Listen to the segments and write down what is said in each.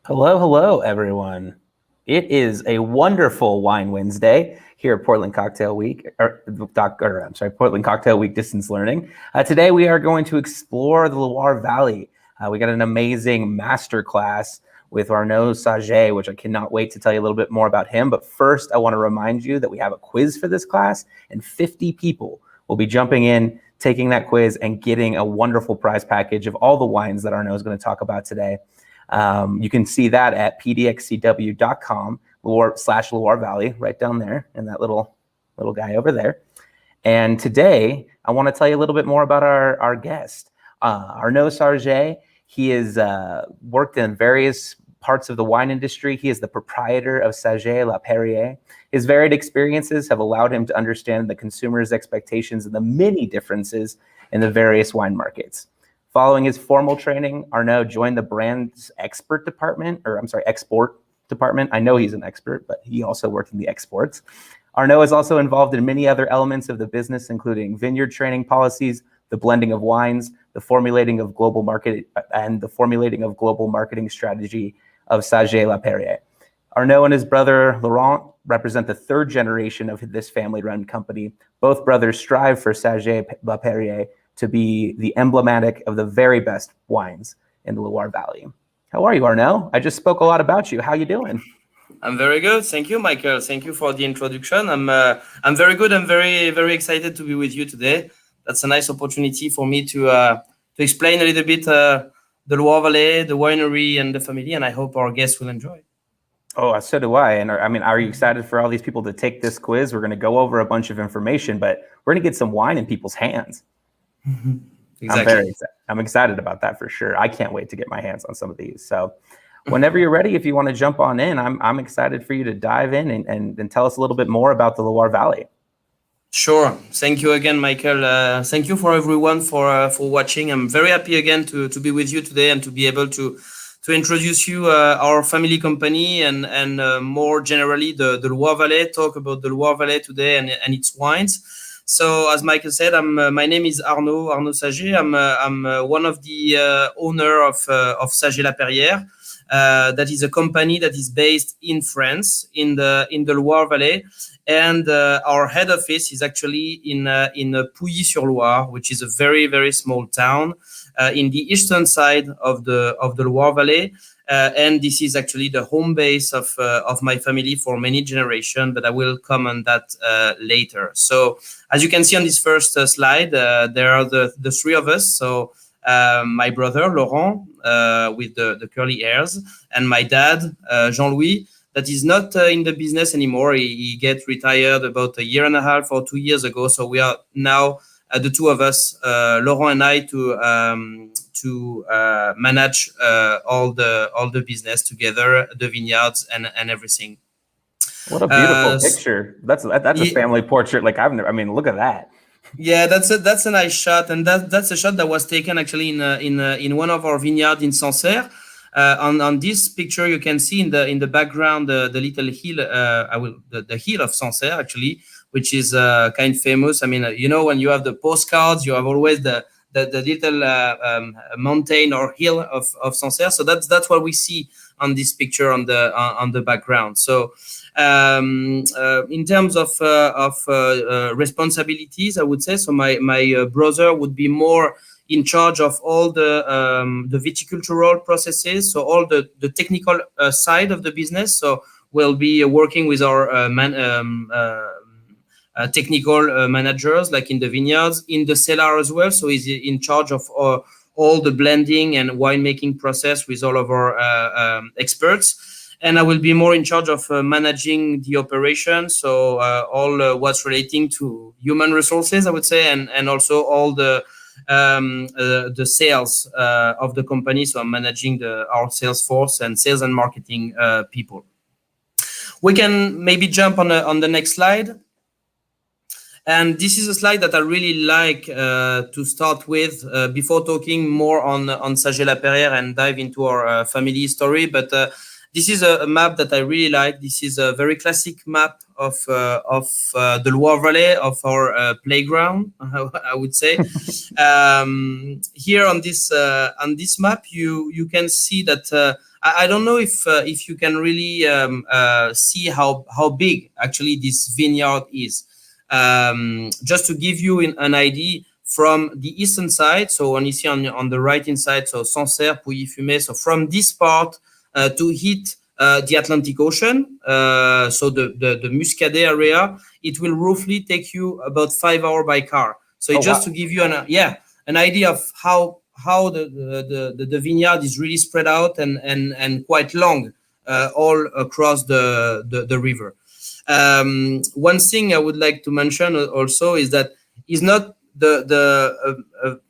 Hello, hello, everyone. It is a wonderful Wine Wednesday here at Portland Cocktail Week, Portland Cocktail Week Distance Learning. Today we are going to explore the Loire Valley. We got an amazing master class with Arnaud Saget, which I cannot wait to tell you a little bit more about him. But first, I want to remind you that we have a quiz for this class, and 50 people will be jumping in, taking that quiz, and getting a wonderful prize package of all the wines that Arnaud is going to talk about today. You can see that at pdxcw.com/Loire Valley, right down there, and that little guy over there. And today, I want to tell you a little bit more about our guest, Arnaud Saget. He has worked in various parts of the wine industry. He is the proprietor of Saget La Perrière. His varied experiences have allowed him to understand the consumer's expectations and the many differences in the various wine markets. Following his formal training, Arnaud joined the brand's export department. I know he's an expert, but he also worked in the exports. Arnaud is also involved in many other elements of the business, including vineyard training policies, the blending of wines, the formulating of global marketing strategy of Saget La Perrière. Arnaud and his brother Laurent represent the third generation of this family-run company. Both brothers strive for Saget La Perrière to be the emblematic of the very best wines in the Loire Valley. How are you, Arnaud? I just spoke a lot about you. How you doing? I'm very good. Thank you, Michael. Thank you for the introduction. I'm very good. I'm very, very excited to be with you today. That's a nice opportunity for me to explain a little bit the Loire Valley, the winery, and the family, and I hope our guests will enjoy. Oh, so do I. And I mean, are you excited for all these people to take this quiz? We're going to go over a bunch of information, but we're going to get some wine in people's hands. Exactly. I'm excited about that for sure. I can't wait to get my hands on some of these. So whenever you're ready, if you want to jump on in, I'm excited for you to dive in and tell us a little bit more about the Loire Valley. Sure. Thank you again, Michael. Thank you for everyone for watching. I'm very happy again to be with you today and to be able to introduce you our family company and more generally the Loire Valley, talk about the Loire Valley today and its wines. So, as Michael said, my name is Arnaud Saget. I'm one of the owner of Saget La Perrière. That is a company that is based in France, in the Loire Valley, and our head office is actually in Pouilly-sur-Loire, which is a very, very small town in the eastern side of the Loire Valley. And this is actually the home base of my family for many generations, but I will come on that later. So, as you can see on this first slide, there are the three of us. So, my brother Laurent with the curly hairs, and my dad Jean-Louis, that is not in the business anymore. He get retired about a year and a half or 2 years ago. So we are now the two of us, Laurent and I, to manage all the business together, the vineyards and everything. What a beautiful picture! That's a family portrait. Like look at that. Yeah, that's a nice shot, and that's a shot that was taken actually in one of our vineyards in Sancerre. On this picture, you can see in the background the little hill, the hill of Sancerre actually, which is kind of famous. I mean, when you have the postcards, you have always the little mountain or hill of Sancerre. So that's what we see on this picture on the background. So in terms of responsibilities, I would say, so my brother would be more in charge of all the viticultural processes, so all the technical side of the business. So we'll be working with our technical managers, like in the vineyards, in the cellar as well. So he's in charge of all the blending and winemaking process with all of our experts. And I will be more in charge of managing the operation. So all what's relating to human resources, I would say, and also all the sales of the company. So I'm managing our sales force and sales and marketing people. We can maybe jump on the next slide. And this is a slide that I really like to start with before talking more on Saget La Perrière and dive into our family story. But this is a map that I really like. This is a very classic map of the Loire Valley, of our playground, I would say. Here on this map, you can see that I don't know if you can really see how big actually this vineyard is. Just to give you an idea, from the eastern side, so on ici on the right hand side, so Sancerre, Pujifume, so from this part to hit the Atlantic Ocean, so the Muscadet area, it will roughly take you about 5 hours by car. So just to give you an idea of how the vineyard is really spread out and quite long all across the river. One thing I would like to mention also is that it's not the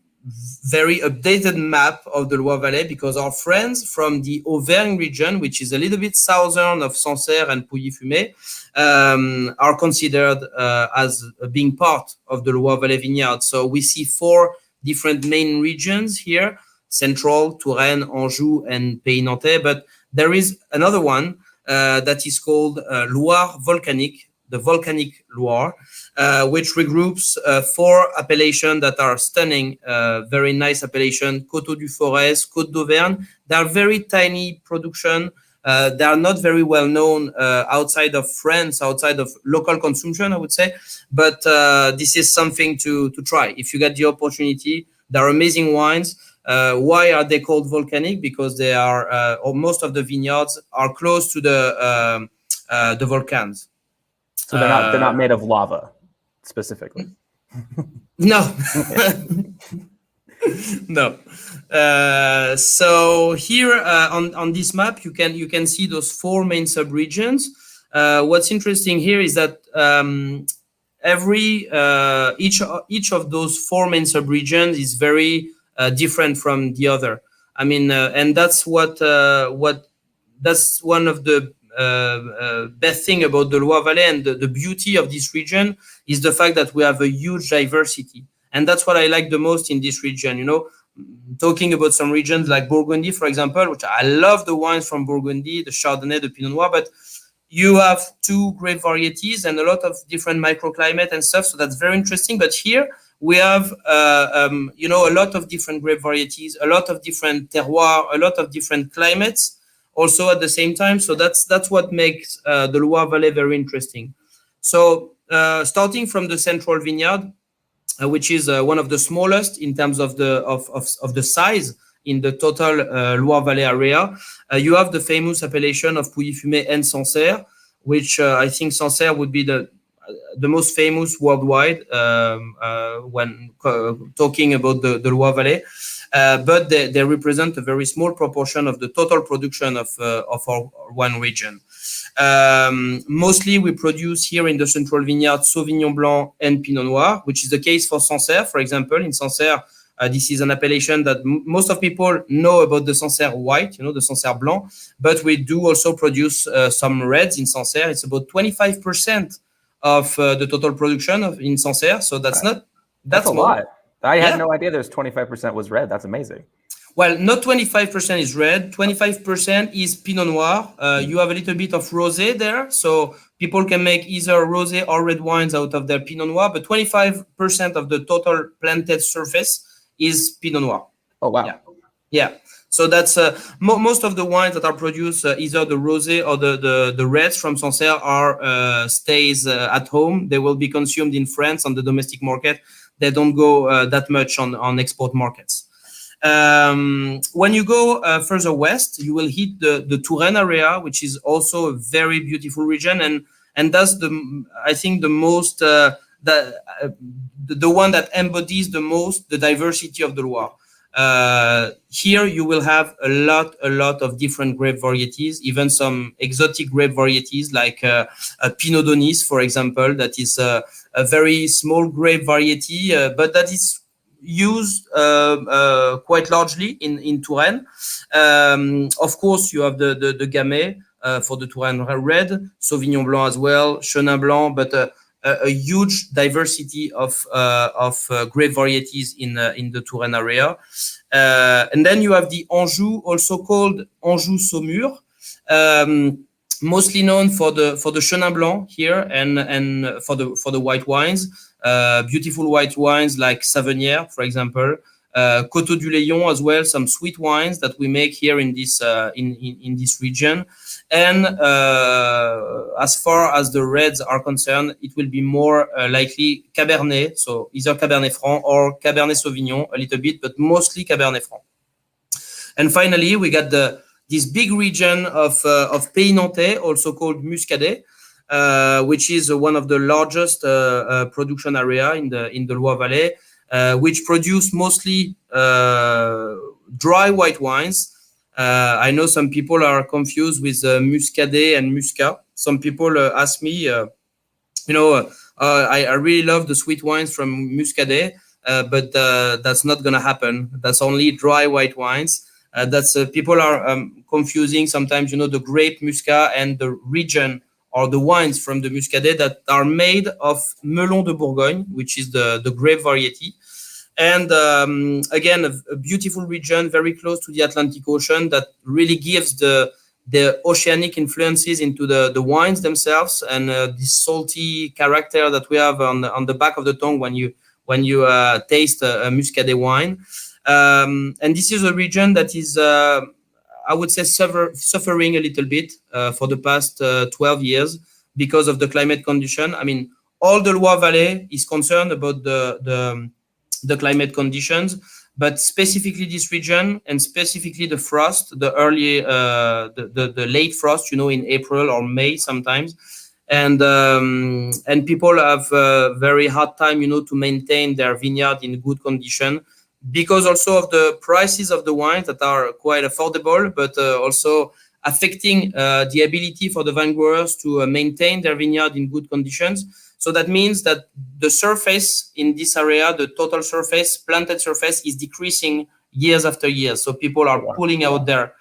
very updated map of the Loire Valley, because our friends from the Auvergne region, which is a little bit southern of Sancerre and Pujifume, are considered as being part of the Loire Valley vineyard. So we see 4 different main regions here: Central, Touraine, Anjou, and Pays Nantais. But there is another one that is called Loire Volcanic, the Volcanic Loire, which regroups 4 appellations that are stunning, very nice appellation: Coteaux du Forez, Côte d'Auvergne. They are very tiny production. They are not very well known outside of France, outside of local consumption, I would say. But this is something to try if you get the opportunity. They are amazing wines. Why are they called volcanic? Because they are, or most of the vineyards are close to the volcans. So they're not made of lava specifically. No. No. So here on this map, you can see those 4 main subregions. What's interesting here is that each of those 4 main subregions is very different from the other. I mean, and that's that's one of the best thing about the Loire Valley, and the beauty of this region is the fact that we have a huge diversity. And that's what I like the most in this region. You know, talking about some regions like Burgundy, for example, which I love the wines from Burgundy, the Chardonnay, the Pinot Noir, but you have 2 grape varieties and a lot of different microclimate and stuff. So that's very interesting. But here we have, a lot of different grape varieties, a lot of different terroirs, a lot of different climates also at the same time. So that's what makes the Loire Valley very interesting. So starting from the central vineyard, which is one of the smallest in terms of the size in the total Loire Valley area, you have the famous appellation of Pujifume and Sancerre, which I think Sancerre would be the most famous worldwide when talking about the Loire Valley. But they represent a very small proportion of the total production of our wine region. Mostly we produce here in the central vineyard Sauvignon Blanc and Pinot Noir, which is the case for Sancerre. For example, in Sancerre, this is an appellation that most of people know about, the Sancerre white, the Sancerre Blanc, but we do also produce some reds in Sancerre. It's about 25% of the total production in Sancerre. So that's a lot. I had no idea there's 25% was red. That's amazing. Well, not 25% is red. 25% is Pinot Noir. You have a little bit of rosé there. So people can make either rosé or red wines out of their Pinot Noir. But 25% of the total planted surface is Pinot Noir. Oh, wow. Yeah. So that's most of the wines that are produced, either the rosé or the reds from Sancerre are stays at home. They will be consumed in France on the domestic market. They don't go that much on export markets. When you go further west, you will hit the Touraine area, which is also a very beautiful region, and that's I think the most the one that embodies the most the diversity of the Loire. Here you will have a lot of different grape varieties, even some exotic grape varieties like a Pinot Donis, for example, that is a very small grape variety, but that is used quite largely in Touraine. Of course, you have the Gamay for the Touraine red, Sauvignon Blanc as well, Chenin Blanc, but a huge diversity of grape varieties in the Touraine area. And then you have the Anjou, also called Anjou Saumur, Mostly known for the Chenin Blanc here and for the white wines, beautiful white wines like Savennières, for example, Coteaux du Léon as well, some sweet wines that we make here in this in this region. And as far as the reds are concerned, it will be more likely Cabernet, so either Cabernet Franc or Cabernet Sauvignon a little bit, but mostly Cabernet Franc. And finally, we got this big region of Pays Nantais, also called Muscadet, which is one of the largest production area in the Loire Valley, which produce mostly dry white wines. I know some people are confused with Muscadet and Muscat. Some people ask me, I really love the sweet wines from Muscadet, but that's not going to happen. That's only dry white wines. People are confusing sometimes, the grape Muscat and the region or the wines from the Muscadet that are made of Melon de Bourgogne, which is the grape variety. And again, a beautiful region very close to the Atlantic Ocean that really gives the oceanic influences into the wines themselves, and this salty character that we have on the back of the tongue when you taste a Muscadet wine. And this is a region that is, I would say, suffering a little bit for the past 12 years because of the climate condition. I mean, all the Loire Valley is concerned about the climate conditions, but specifically this region and specifically the frost, the late frost, in April or May sometimes. And people have a very hard time, to maintain their vineyard in good condition, because also of the prices of the wines that are quite affordable, but also affecting the ability for the vinegrowers to maintain their vineyard in good conditions. So that means that the surface in this area, the total surface, planted surface, is decreasing years after years. So people are pulling out their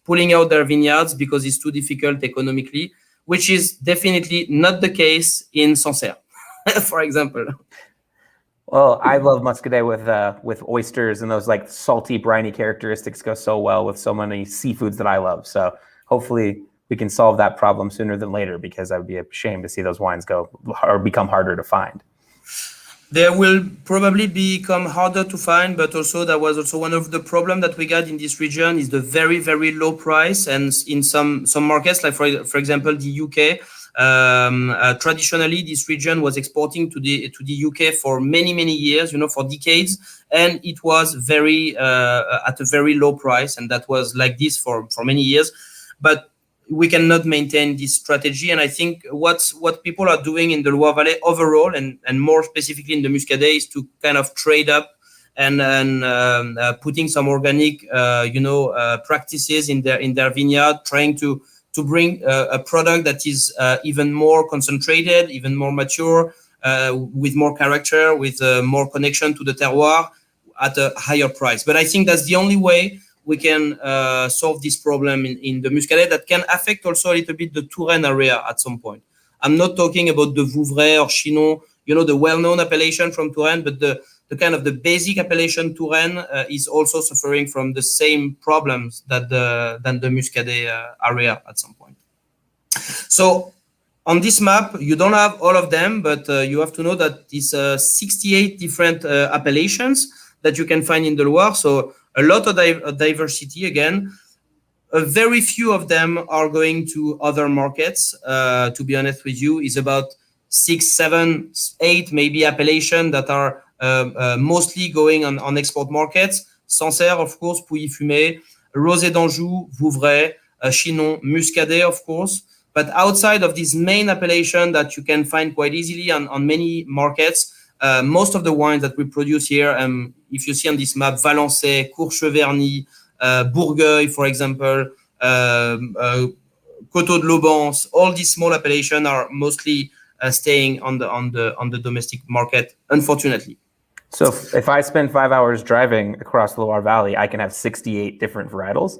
vineyards because it's too difficult economically, which is definitely not the case in Sancerre, for example. Well, I love Muscadet with oysters, and those like salty, briny characteristics go so well with so many seafoods that I love. So hopefully we can solve that problem sooner than later, because I would be ashamed to see those wines go or become harder to find. They will probably become harder to find, but also that was also one of the problems that we got in this region is the very, very low price. And in some markets, like for example, the UK, traditionally this region was exporting to the UK for many years, for decades, and it was very at a very low price, and that was like this for many years. But we cannot maintain this strategy, and I think what people are doing in the Loire Valley overall, and more specifically in the Muscadet, is to kind of trade up and putting some organic practices in their vineyard, trying to bring a product that is even more concentrated, even more mature, with more character, with more connection to the terroir at a higher price. But I think that's the only way we can solve this problem in the Muscadet, that can affect also a little bit the Touraine area at some point. I'm not talking about the Vouvray or Chinon, the well-known appellation from Touraine, but the kind of the basic appellation Touraine is also suffering from the same problems than the Muscadet area at some point. So on this map, you don't have all of them, but you have to know that it's 68 different appellations that you can find in the Loire. So a lot of diversity again. Very few of them are going to other markets. To be honest with you, is about 6, 7, 8 maybe appellation that are mostly going on export markets. Sancerre, of course, Pujifume, Rosé d'Anjou, Vouvray, Chinon, Muscadet, of course. But outside of this main appellation that you can find quite easily on many markets, most of the wines that we produce here, if you see on this map, Valençay, Courcheverny, Bourgueil, for example, Coteaux de l'Aubance, all these small appellations are mostly staying on the domestic market, unfortunately. So if I spend 5 hours driving across the Loire Valley, I can have 68 different varietals?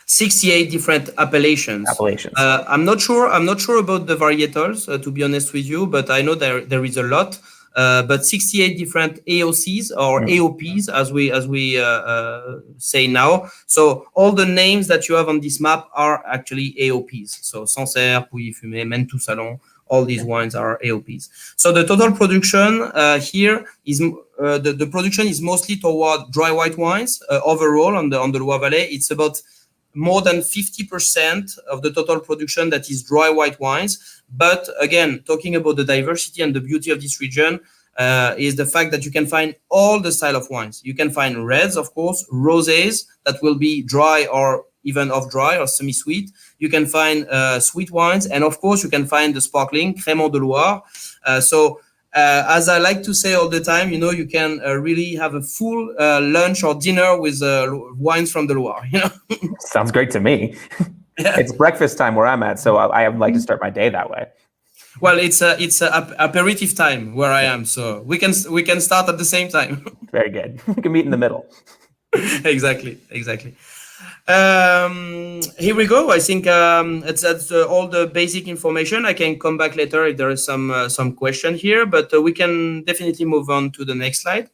68 different appellations. I'm not sure about the varietals, to be honest with you, but I know there is a lot. but 68 different AOCs or AOPs as we say now. So all the names that you have on this map are actually AOPs. So Sancerre, Pujifume, Mentou Salon, all these wines are AOPs. So the total production here is the production is mostly toward dry white wines overall on the Loire Valley. It's about more than 50% of the total production that is dry white wines. But again, talking about the diversity and the beauty of this region is the fact that you can find all the style of wines. You can find reds, of course, rosés that will be dry or even off dry or semi-sweet. You can find sweet wines, and of course you can find the sparkling Crémant de Loire. As I like to say all the time, you know, you can really have a full lunch or dinner with wines from the Loire. You know, sounds great to me. Yeah. It's breakfast time where I'm at, so I like to start my day that way. Well, it's aperitif time where I am, so we can start at the same time. Very good. We can meet in the middle. Exactly. Here we go. I think that's all the basic information. I can come back later if there is some question here, but we can definitely move on to the next slide.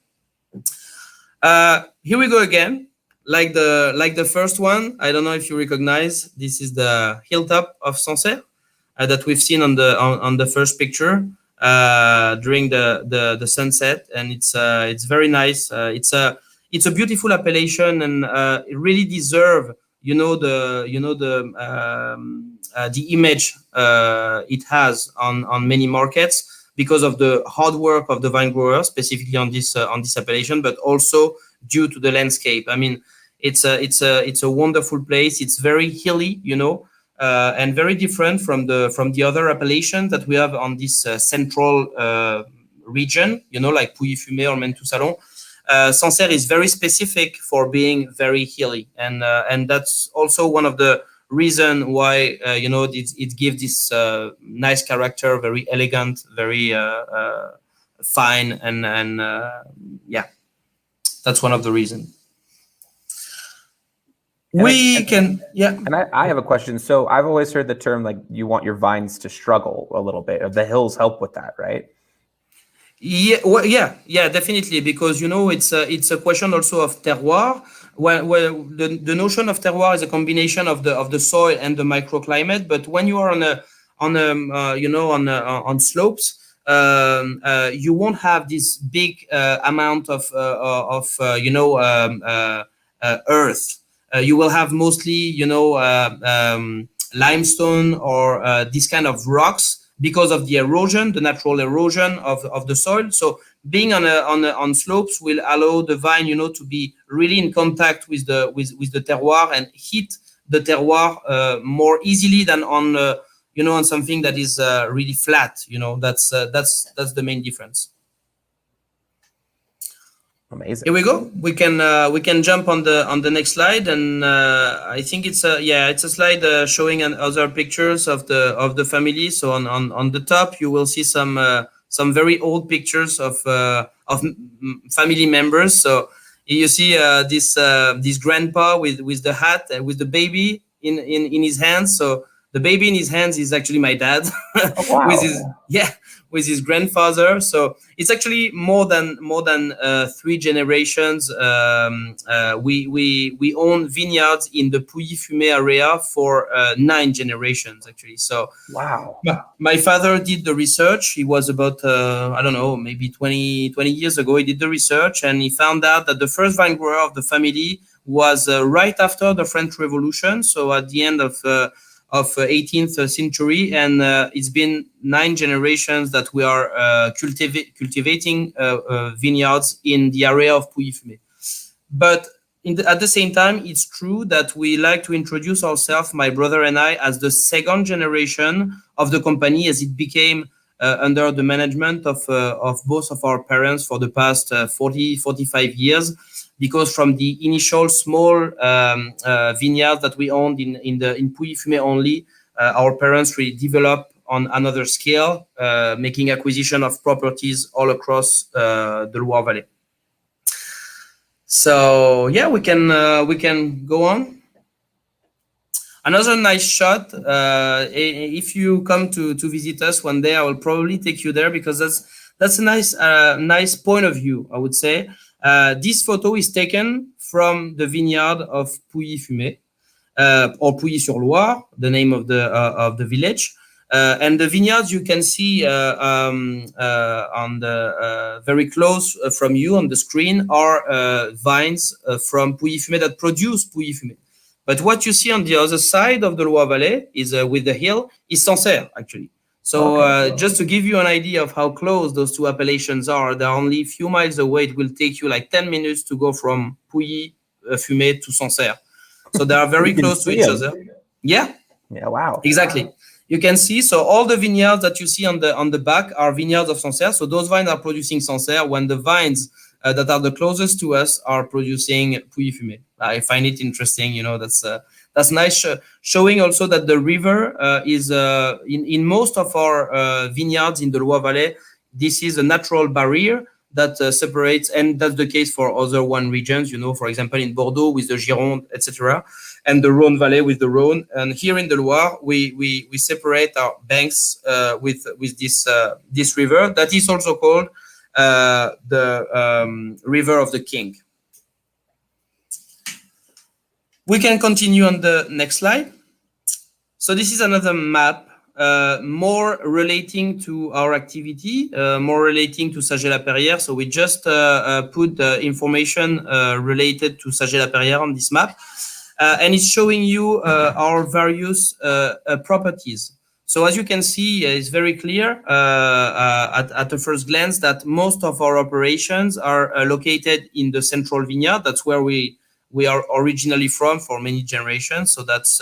Here we go again. Like the first one, I don't know if you recognize. This is the Hilltop of Sunset that we've seen on the first picture during the sunset, and it's very nice. It's a beautiful appellation, and it really deserves the image it has on many markets because of the hard work of the vine grower, specifically on this appellation, but also due to the landscape. I mean, it's a wonderful place. It's very hilly, and very different from the other appellations that we have on this central region, like Pujifume or Mentou Salon. Sancerre is very specific for being very hilly, and that's also one of the reasons why it gives this nice character, very elegant, very fine, and yeah, that's one of the reasons. And I have a question. So I've always heard the term like you want your vines to struggle a little bit, or the hills help with that, right? Yeah, well, yeah, definitely, because it's a question also of terroir. Where the notion of terroir is a combination of the soil and the microclimate. But when you are on slopes, you won't have this big amount of earth. You will have mostly limestone or this kind of rocks, because of the erosion, the natural erosion of the soil. So being on slopes will allow the vine, to be really in contact with the terroir and hit the terroir more easily than on something that is really flat. That's the main difference. Amazing. Here we go. We can jump on the next slide, and I think it's a slide showing other pictures of the family. So on the top you will see some very old pictures of family members. So you see this grandpa with the hat and with the baby in his hands. So the baby in his hands is actually my dad. Oh, wow. with his grandfather. So it's actually more than 3 generations. We own vineyards in the Pujifume area for 9 generations actually. So wow. My father did the research. He was about I don't know, maybe 20 years ago. He did the research, and he found out that the first vine grower of the family was right after the French Revolution. So at the end of 18th century, and it's been 9 generations that we are cultivating vineyards in the area of Pujifume. But at the same time, it's true that we like to introduce ourselves, my brother and I, as the second generation of the company, as it became under the management of both of our parents for the past 45 years. Because from the initial small vineyards that we owned in Pujifume only, our parents really developed on another scale, making acquisition of properties all across the Loire Valley. So yeah, we can go on. Another nice shot. If you come to visit us one day, I will probably take you there, because that's a nice point of view, I would say. This photo is taken from the vineyard of Pujifume, or Pouilly-sur-Loire, the name of the village. And the vineyards you can see on the very close from you on the screen are vines from Pujifume that produce Pujifume. But what you see on the other side of the Loire Valley is with the hill is Sancerre, actually. So just to give you an idea of how close those two appellations are, they're only a few miles away. It will take you like 10 minutes to go from Pujifume to Sancerre. So they are very close to each other. Yeah. Yeah. Wow. Exactly. You can see, so all the vineyards that you see on the back are vineyards of Sancerre. So those vines are producing Sancerre, when the vines that are the closest to us are producing Pujifume. I find it interesting. You know, that's nice, showing also that the river is in most of our vineyards in the Loire Valley. This is a natural barrier that separates, and that's the case for other wine regions, you know, for example, in Bordeaux with the Gironde, etc., and the Rhone Valley with the Rhone. And here in the Loire, we separate our banks with this river that is also called the River of the King. We can continue on the next slide. So this is another map, more relating to our activity, more relating to Saget La Perrière. So we just put the information related to Saget La Perrière on this map, and it's showing you our various properties. So as you can see, it's very clear at the first glance that most of our operations are located in the central vineyard. That's where we are originally from for many generations. So that's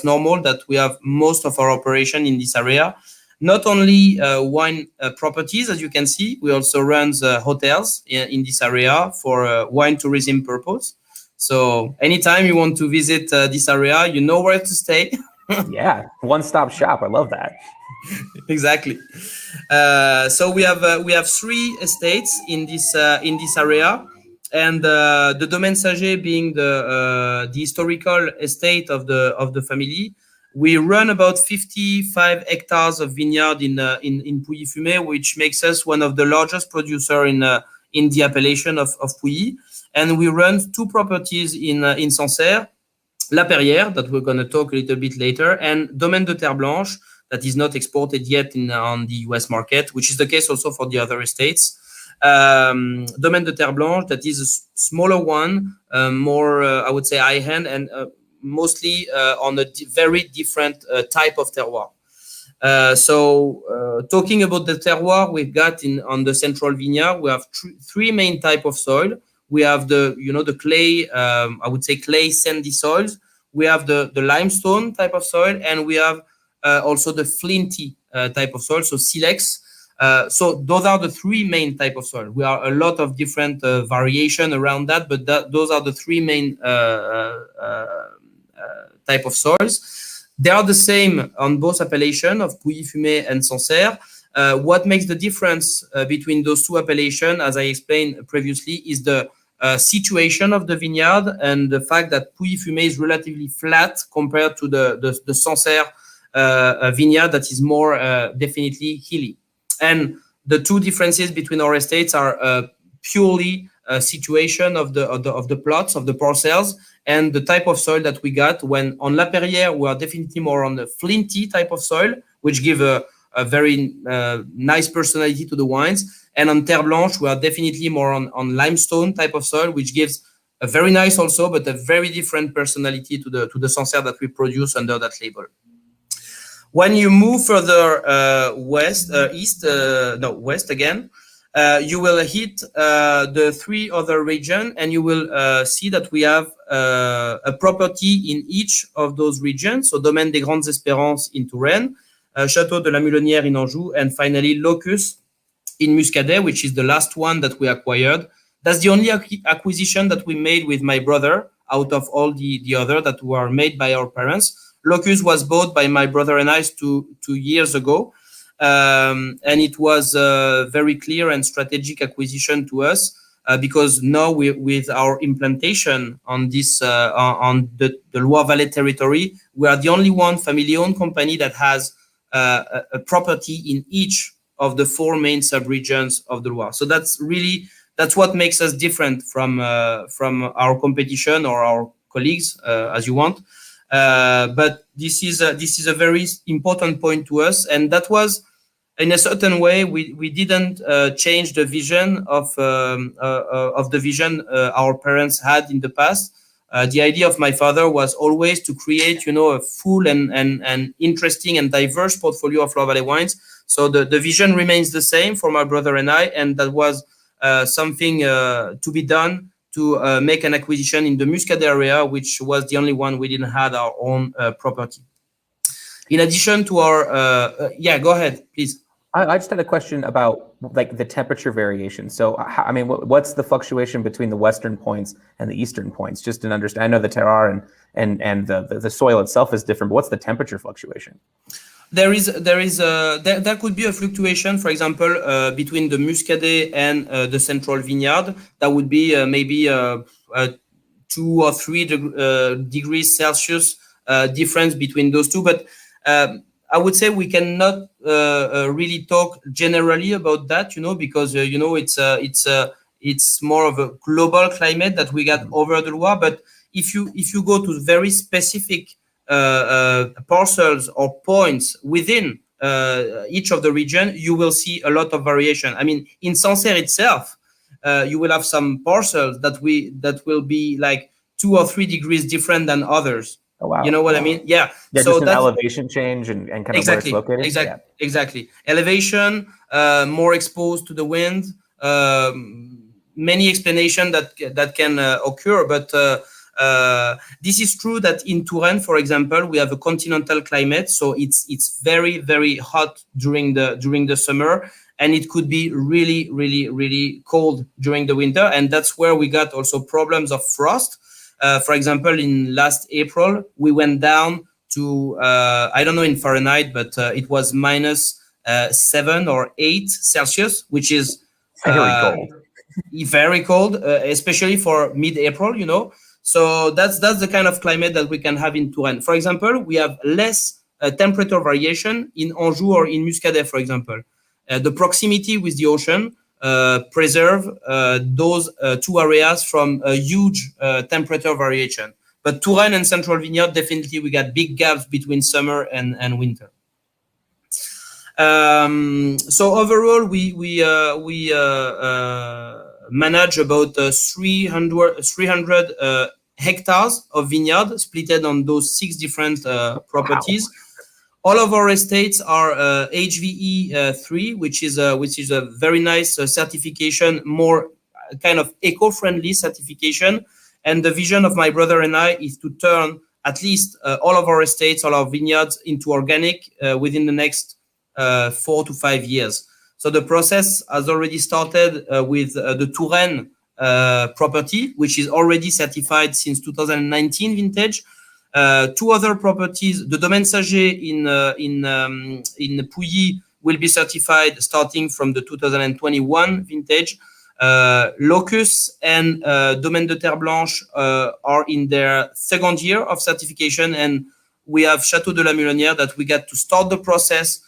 normal that we have most of our operation in this area. Not only wine properties, as you can see, we also run hotels in this area for wine tourism purpose. So anytime you want to visit this area, you know where to stay. Yeah, one-stop shop. I love that. Exactly. So we have 3 estates in this area. And the Domaine Saget being the historical estate of the family, we run about 55 hectares of vineyard in Pujifume, which makes us one of the largest producer in the appellation of Pouilly. And we run 2 properties in Sancerre, La Perrière, that we're going to talk a little bit later, and Domaine de Terre Blanche, that is not exported yet on the US market, which is the case also for the other estates. Domaine de Terre Blanche, that is a smaller one, more, I would say, high-end, and mostly on a very different type of terroir. So talking about the terroir we've got on the central vineyard, we have 3 main type of soil. We have the clay, I would say clay sandy soils. We have the limestone type of soil, and we have also the flinty type of soil, so silex. So those are the 3 main type of soil. We are a lot of different variation around that, but those are the 3 main type of soils. They are the same on both appellations of Pujifume and Sancerre. What makes the difference between those 2 appellations, as I explained previously, is the situation of the vineyard and the fact that Pujifume is relatively flat compared to the Sancerre vineyard that is more definitely hilly. And the 2 differences between our estates are purely situation of the plots, of the parcels, and the type of soil that we got. When on La Perrière, we are definitely more on the flinty type of soil, which give a very nice personality to the wines. And on Terre Blanche, we are definitely more on limestone type of soil, which gives a very nice also, but a very different personality to the Sancerre that we produce under that label. When you move further west again, you will hit the 3 other regions, and you will see that we have a property in each of those regions. So Domaine des Grandes Espérances in Touraine, Château de la Mulonnière in Anjou, and finally Locus in Muscadet, which is the last one that we acquired. That's the only acquisition that we made with my brother out of all the other that were made by our parents. Locus was bought by my brother and I 2 years ago. And it was a very clear and strategic acquisition to us because now with our implantation on this on the Loire Valley territory, we are the only one family-owned company that has a property in each of the 4 main subregions of the Loire. So that's what makes us different from our competition or our colleagues, as you want. But this is a very important point to us, and that was, in a certain way, we didn't change the vision of the vision our parents had in the past. The idea of my father was always to create, a full and interesting and diverse portfolio of Loire Valley wines. So the vision remains the same for my brother and I, and that was something to be done to make an acquisition in the Muscadet area, which was the only one we didn't have our own property. In addition to our, go ahead, please. I just had a question about like the temperature variation. So, I mean, what's the fluctuation between the western points and the eastern points? Just to understand, I know the terroir and the soil itself is different, but what's the temperature fluctuation? There could be a fluctuation, for example, between the Muscadet and the central vineyard. That would be maybe 2 or 3 degrees Celsius difference between those two. But I would say we cannot really talk generally about that, because it's more of a global climate that we got over the Loire. But if you go to very specific parcels or points within each of the region, you will see a lot of variation. I mean, in Sancerre itself, you will have some parcels that will be like 2 or 3 degrees different than others. Oh, wow. You know what I mean? Yeah. Yeah, so just an elevation change and kind of where it's located. Exactly. Elevation, more exposed to the wind. Many explanations that can occur, but this is true that in Touraine, for example, we have a continental climate, so it's very, very hot during the summer, and it could be really, really, really cold during the winter, and that's where we got also problems of frost. For example, in last April, we went down to, I don't know in Fahrenheit, but it was minus 7 or 8 Celsius, which is very cold, especially for mid-April, So that's the kind of climate that we can have in Touraine. For example, we have less temperature variation in Anjou or in Muscadet, for example. The proximity with the ocean preserve those 2 areas from a huge temperature variation. But Touraine and Central Vineyard, definitely we got big gaps between summer and winter. So overall, we manage about 300 hectares of vineyard split on those 6 different properties. Wow. All of our estates are HVE 3, which is a very nice certification, more kind of eco-friendly certification. And the vision of my brother and I is to turn at least all of our estates, all our vineyards into organic within the next 4 to 5 years. So the process has already started with the Touraine property, which is already certified since 2019 vintage. 2 other properties, the Domaine Saget in Pouilly will be certified starting from the 2021 vintage. Locus and Domaine de Terre Blanche are in their 2nd year of certification, and we have Château de la Mulonnière that we got to start the process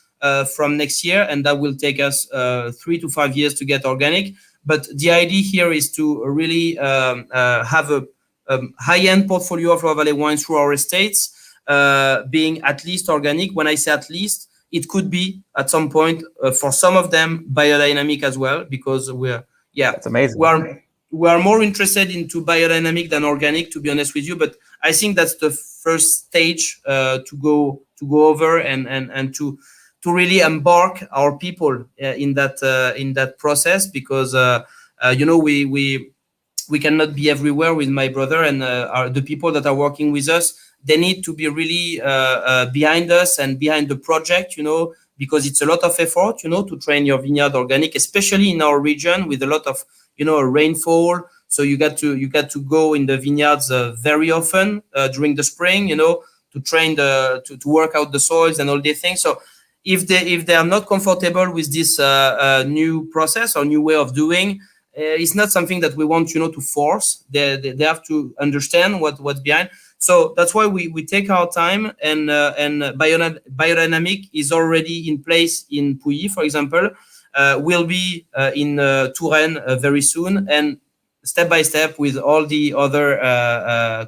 from next year, and that will take us 3 to 5 years to get organic. But the idea here is to really have a high-end portfolio of Loire Valley wines through our estates, being at least organic. When I say at least, it could be at some point for some of them biodynamic as well, because that's amazing. We are more interested into biodynamic than organic, to be honest with you. But I think that's the first stage to go over and to really embark our people in that process, because we cannot be everywhere with my brother, and the people that are working with us, they need to be really behind us and behind the project, because it's a lot of effort, to train your vineyard organic, especially in our region with a lot of, rainfall. So you got to go in the vineyards very often during the spring, to train to work out the soils and all these things. So if they are not comfortable with this new process or new way of doing, it's not something that we want, to force. They have to understand what's behind. So that's why we take our time, and biodynamic is already in place in Pouilly, for example. Will be in Touraine very soon, and step by step with all the other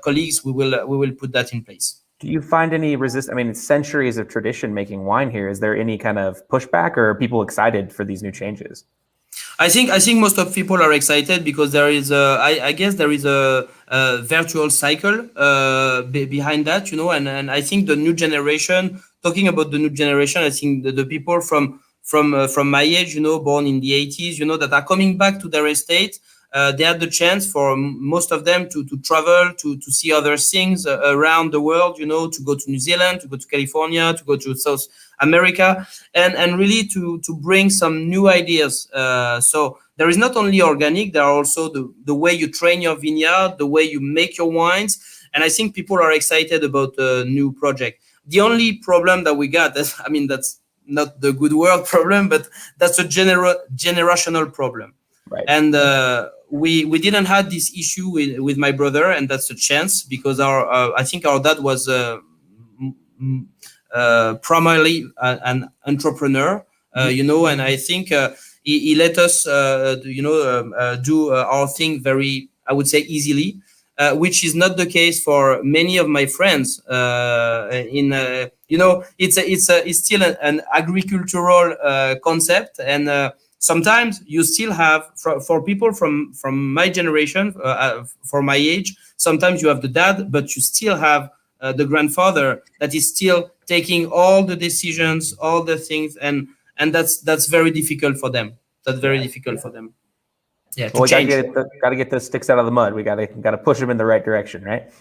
colleagues, we will put that in place. Do you find any I mean, it's centuries of tradition making wine here. Is there any kind of pushback, or are people excited for these new changes? I think most of people are excited because there is I guess there is a virtual cycle behind that, you know, and I think the new generation, talking about the new generation, I think the people from my age, you know, born in the 80s, you know, that are coming back to their estate. They had the chance for most of them to travel, to see other things around the world, you know, to go to New Zealand, to go to California, to go to South America, and really to bring some new ideas. So there is not only organic, there are also the way you train your vineyard, the way you make your wines. And I think people are excited about the new project. The only problem that we got, I mean, that's not the good word problem, but that's a generational problem. Right. And we didn't have this issue with my brother, and that's a chance because I think our dad was primarily an entrepreneur, you know, and I think he let us do our thing very, I would say, easily, which is not the case for many of my friends. You know, it's still an agricultural concept, and sometimes you still have, for people from my generation, for my age, sometimes you have the dad, but you still have the grandfather that is still taking all the decisions, all the things, and that's very difficult for them. That's very difficult for them. Yeah, well, we gotta get those sticks out of the mud. We gotta push them in the right direction, right?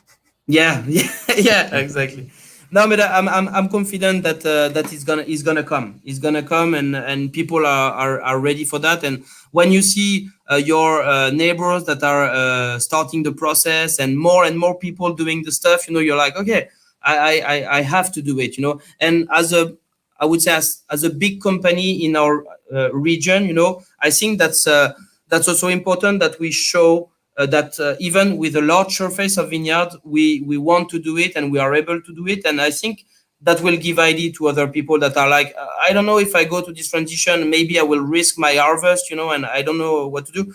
Yeah, exactly. No, but I'm confident that that is gonna come. It's gonna come, and people are ready for that. And when you see your neighbors that are starting the process, and more people doing the stuff, you know, you're like, okay, I have to do it, you know. And I would say as a big company in our region, you know, I think that's also important that we show. That even with a large surface of vineyard, we want to do it, and we are able to do it. And I think that will give idea to other people that are like, I don't know if I go to this transition, maybe I will risk my harvest, you know, and I don't know what to do.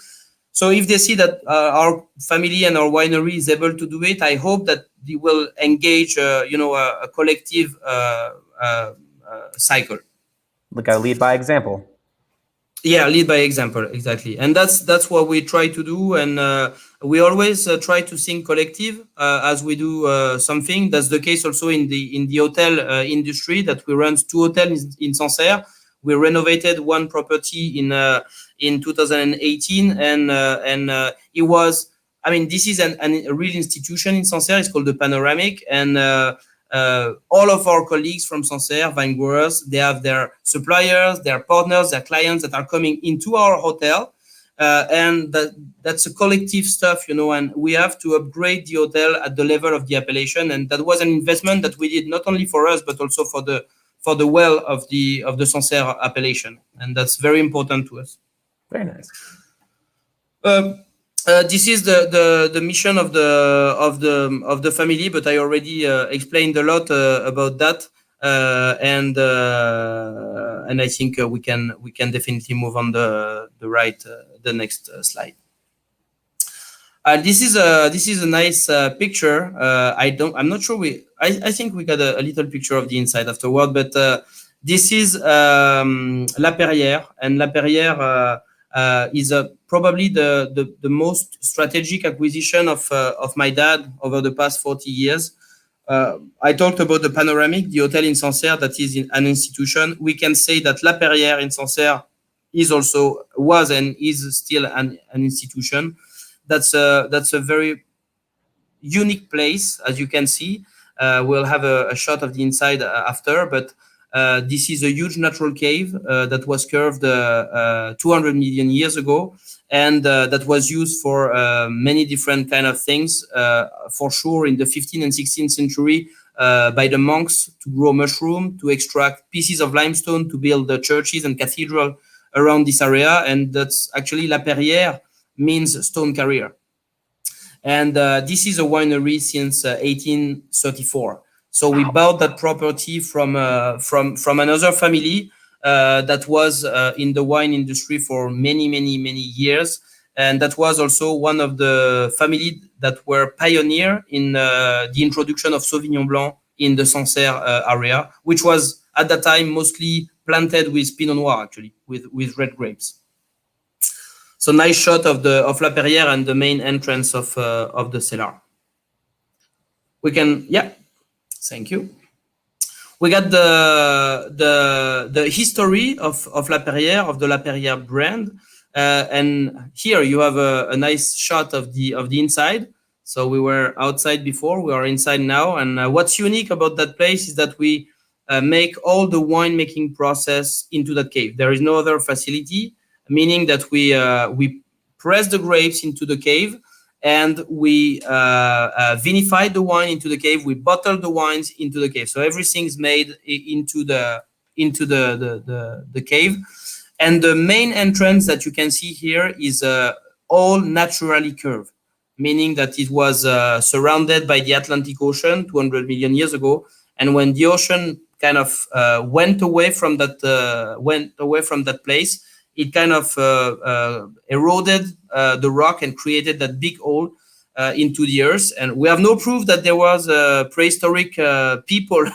So if they see that our family and our winery is able to do it, I hope that they will engage, you know, a collective cycle. We gotta lead by example. Yeah, lead by example, exactly, and that's what we try to do, and we always try to think collective as we do something. That's the case also in the hotel industry, that we run 2 hotels in Sancerre. We renovated one property in 2018, and it was, I mean, this is a real institution in Sancerre. It's called the Panoramic, and all of our colleagues from Sancerre, vine growers, they have their suppliers, their partners, their clients that are coming into our hotel, and that's a collective stuff, you know. And we have to upgrade the hotel at the level of the appellation, and that was an investment that we did not only for us but also for the well of the Sancerre appellation, and that's very important to us. Very nice. This is the mission of the family, but I already explained a lot about that, and I think we can definitely move on the next slide. This is a nice picture. I'm not sure I think we got a little picture of the inside afterward, but this is La Perrière, and La Perrière is probably the most strategic acquisition of my dad over the past 40 years. I talked about the Panoramic, the hotel in Sancerre that is an institution. We can say that La Perrière in Sancerre was and is still an institution. That's a very unique place, as you can see. We'll have a shot of the inside after, but this is a huge natural cave that was carved 200 million years ago, and that was used for many different kind of things. For sure, in the 15th and 16th century, by the monks to grow mushroom, to extract pieces of limestone to build the churches and cathedral around this area, and that's actually La Perrière means stone carrier. And this is a winery since 1834. So we bought that property from another family that was in the wine industry for many years, and that was also one of the family that were pioneer in the introduction of Sauvignon Blanc in the Sancerre area, which was at that time mostly planted with Pinot Noir, actually, with red grapes. So nice shot of La Perrière and the main entrance of the cellar. We can, yeah, thank you. We got the history of La Perrière, of the La Perrière brand, and here you have a nice shot of the inside. So we were outside before, we are inside now, and what's unique about that place is that we make all the winemaking process into that cave. There is no other facility, meaning that we press the grapes into the cave, and we vinify the wine into the cave. We bottle the wines into the cave. So everything's made into the cave. And the main entrance that you can see here is all naturally curved, meaning that it was surrounded by the Atlantic Ocean 200 million years ago. And when the ocean kind of went away from that place, it kind of eroded the rock and created that big hole into the earth. And we have no proof that there was prehistoric people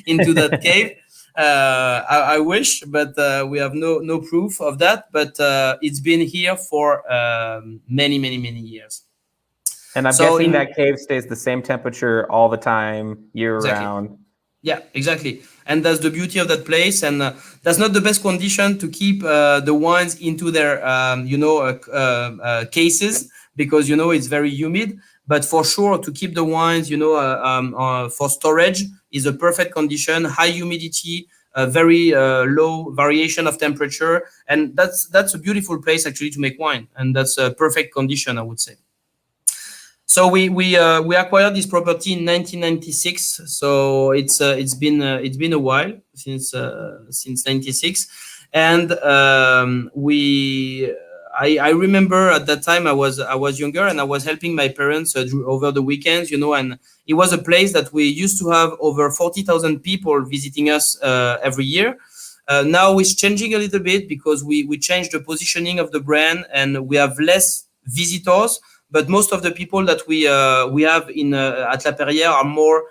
into that cave. I wish, but we have no proof of that. But it's been here for many years. And I'm guessing that cave stays the same temperature all the time, year round. Yeah, exactly. And that's the beauty of that place. And that's not the best condition to keep the wines into their, cases, because, it's very humid. But for sure, to keep the wines, for storage is a perfect condition. High humidity, very low variation of temperature. And that's a beautiful place, actually, to make wine. And that's a perfect condition, I would say. So we acquired this property in 1996. So it's been a while since 96, and I remember at that time I was younger, and I was helping my parents over the weekends, and it was a place that we used to have over 40,000 people visiting us every year. Now it's changing a little bit because we changed the positioning of the brand, and we have less visitors. But most of the people that we have at La Perrière are more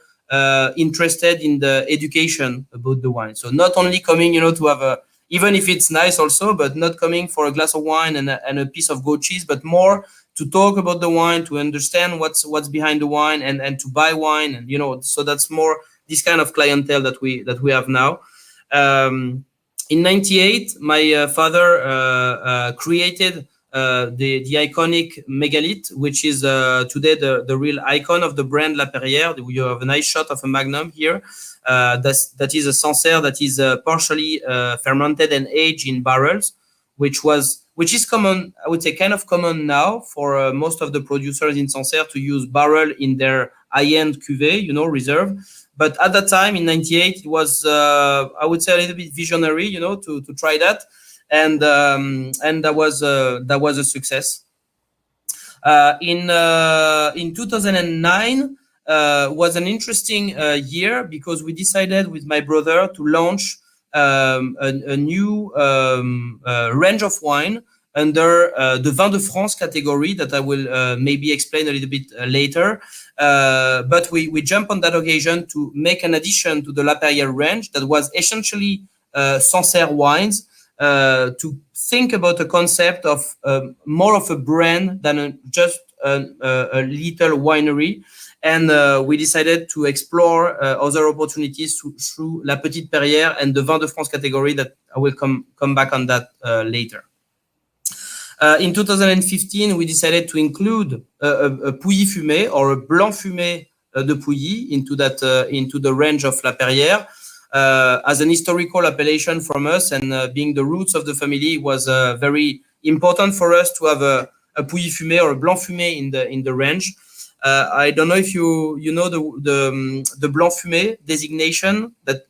interested in the education about the wine. So not only coming, to have even if it's nice also, but not coming for a glass of wine and a piece of goat cheese, but more to talk about the wine, to understand what's behind the wine, and to buy wine, and so that's more this kind of clientele that we have now. In '98, my father created the iconic megalith, which is today the real icon of the brand La Perrière. You have a nice shot of a magnum here. That is a Sancerre that is partially fermented and aged in barrels, which is common, I would say, kind of common now for most of the producers in Sancerre to use barrel in their high-end cuvée, reserve. But at that time in '98, it was I would say a little bit visionary, to try that. And that was a success. In 2009 was an interesting year because we decided with my brother to launch a new range of wine under the Vin de France category that I will maybe explain a little bit later. But we jumped on that occasion to make an addition to the La Perrière range that was essentially Sancerre wines. To think about a concept of more of a brand than just a little winery. And we decided to explore other opportunities through La Petite Perrière and the Vin de France category that I will come back on that later. In 2015, we decided to include a Pujifume or a Blanc Fumé de Pouilly into the range of La Perrière. As an historical appellation from us, and being the roots of the family, was very important for us to have a Pujifume or a Blanc Fumé in the range. I don't know if you know the Blanc Fumé designation. That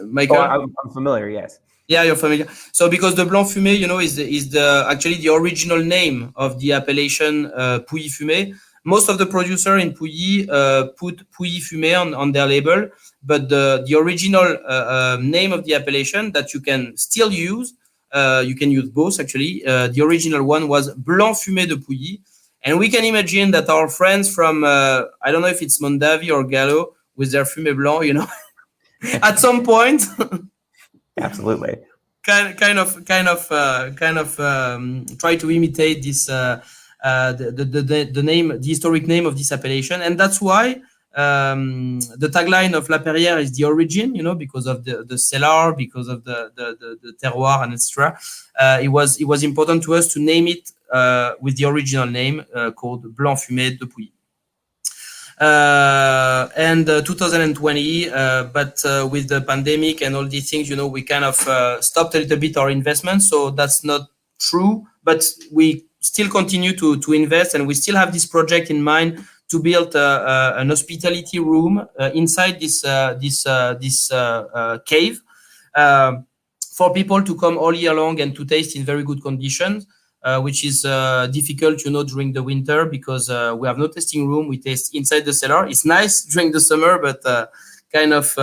Michael. Oh, I'm familiar. Yes. Yeah, you're familiar. So because the Blanc Fumé, is the actually the original name of the appellation Pouilly Fumé. Most of the producer in Pouilly put Pouilly Fumé on their label, but the original name of the appellation that you can still use, you can use both actually. The original one was Blanc Fumé de Pouilly, and we can imagine that our friends from I don't know if it's Mondavie or Gallo with their Fumé Blanc, at some point. Absolutely. kind of try to imitate this the name, the historic name of this appellation, and that's why the tagline of La Perrière is the origin, because of the cellar, because of the terroir, and etc. It was important to us to name it with the original name called Blanc Fumé de Pouilly. And 2020, but with the pandemic and all these things, we kind of stopped a little bit our investment. So that's not true, but we still continue to invest, and we still have this project in mind to build an hospitality room inside this cave for people to come all year long and to taste in very good conditions. Which is difficult, during the winter, because we have no tasting room. We taste inside the cellar. It's nice during the summer, but kind of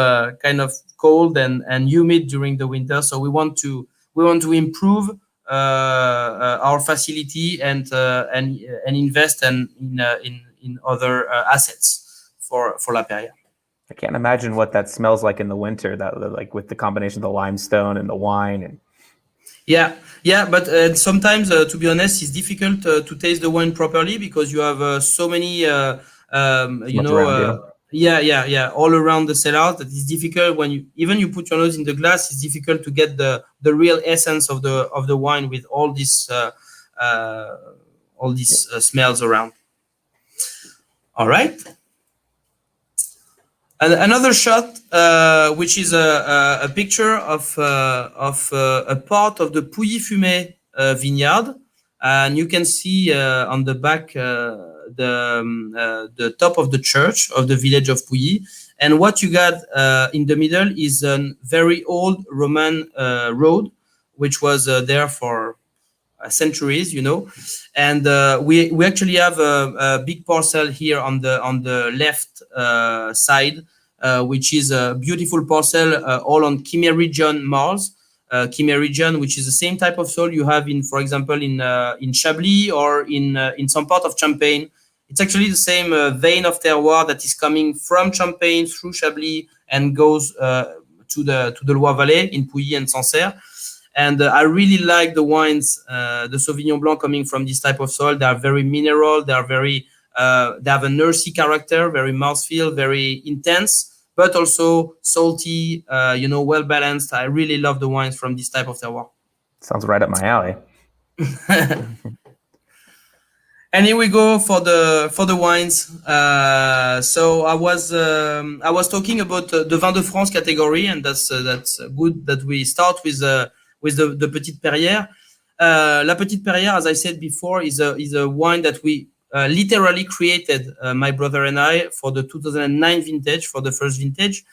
cold and humid during the winter. So we want to improve our facility and invest in other assets for La Perrière. I can't imagine what that smells like in the winter. That like with the combination of the limestone and the wine and. Yeah, but sometimes, to be honest, it's difficult to taste the wine properly because you have so many, all around the cellar, that it's difficult when you put your nose in the glass. It's difficult to get the real essence of the wine with all these smells around. All right. And another shot, which is a picture of a part of the Pujifume Vineyard, and you can see on the back the top of the church of the village of Pouilly. And what you got in the middle is a very old Roman road, which was there for centuries, and we actually have a big parcel here on the left side, which is a beautiful parcel all on Chimay region marls. Chimay region, which is the same type of soil you have for example, in Chablis or in some part of Champagne. It's actually the same vein of terroir that is coming from Champagne through Chablis and goes to the Loire Valley in Pouilly and Sancerre. And I really like the wines, the Sauvignon Blanc coming from this type of soil. They are very mineral. They are very, they have an earthy character, very mouthfeel, very intense, but also salty, well balanced. I really love the wines from this type of terroir. Sounds right up my alley. And here we go for the wines. So I was talking about the Vin de France category, and that's good that we start with the Petite Perrière. La Petite Perrière, as I said before, is a wine that we literally created, my brother and I, for the 2009 vintage, for the first vintage.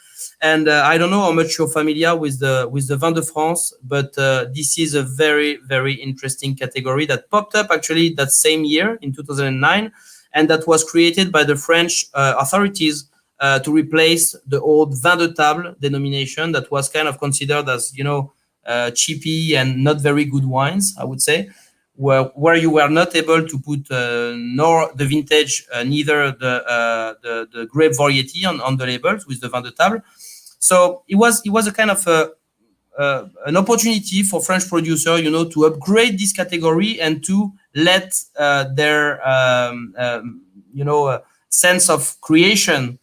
And I don't know how much you're familiar with the Vin de France, but this is a very, very interesting category that popped up actually that same year in 2009, and that was created by the French authorities to replace the old Vin de Table denomination that was kind of considered as, cheapy and not very good wines, I would say, where you were not able to put nor the vintage, neither the grape variety on the labels with the Vin de Table. So it was a kind of an opportunity for French producer, to upgrade this category and to let their sense of creation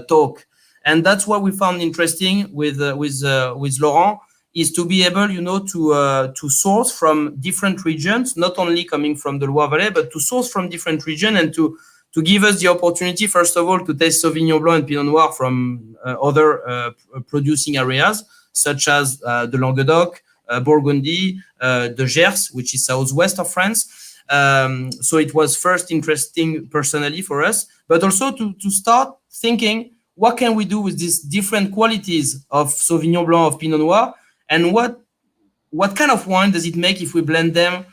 talk. And that's what we found interesting with Laurent, is to be able, to source from different regions, not only coming from the Loire Valley, but to source from different regions and to give us the opportunity, first of all, to taste Sauvignon Blanc and Pinot Noir from other producing areas, such as the Languedoc, Burgundy, the Gers, which is southwest of France. So it was first interesting personally for us, but also to start thinking, what can we do with these different qualities of Sauvignon Blanc, of Pinot Noir, and what what kind of wine does it make if we blend them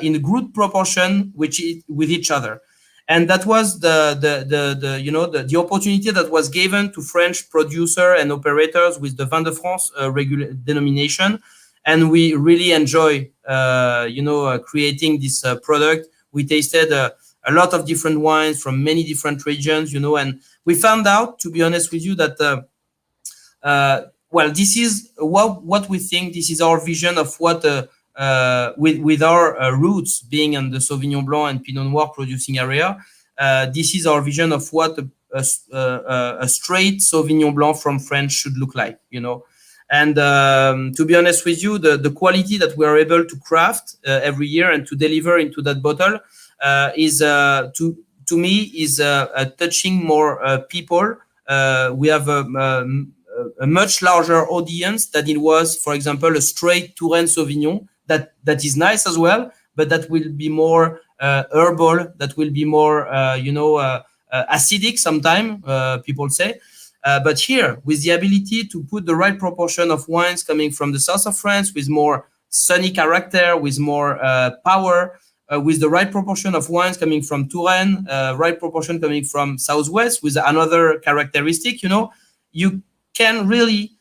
in a good proportion with each other? And that was the opportunity that was given to French producer and operators with the Vin de France regular denomination, and we really enjoy creating this product. We tasted a lot of different wines from many different regions, and we found out, to be honest with you, that this is what we think. This is our vision of what with our roots being on the Sauvignon Blanc and Pinot Noir producing area. This is our vision of what a straight Sauvignon Blanc from France should look like, And to be honest with you, the quality that we are able to craft every year and to deliver into that bottle is to me is touching more people. We have a much larger audience than it was, for example, a straight Touraine Sauvignon that is nice as well, but that will be more herbal, that will be more acidic sometimes, people say. But here, with the ability to put the right proportion of wines coming from the south of France, with more sunny character, with more power, with the right proportion of wines coming from Touraine, right proportion coming from Southwest, with another characteristic, you can really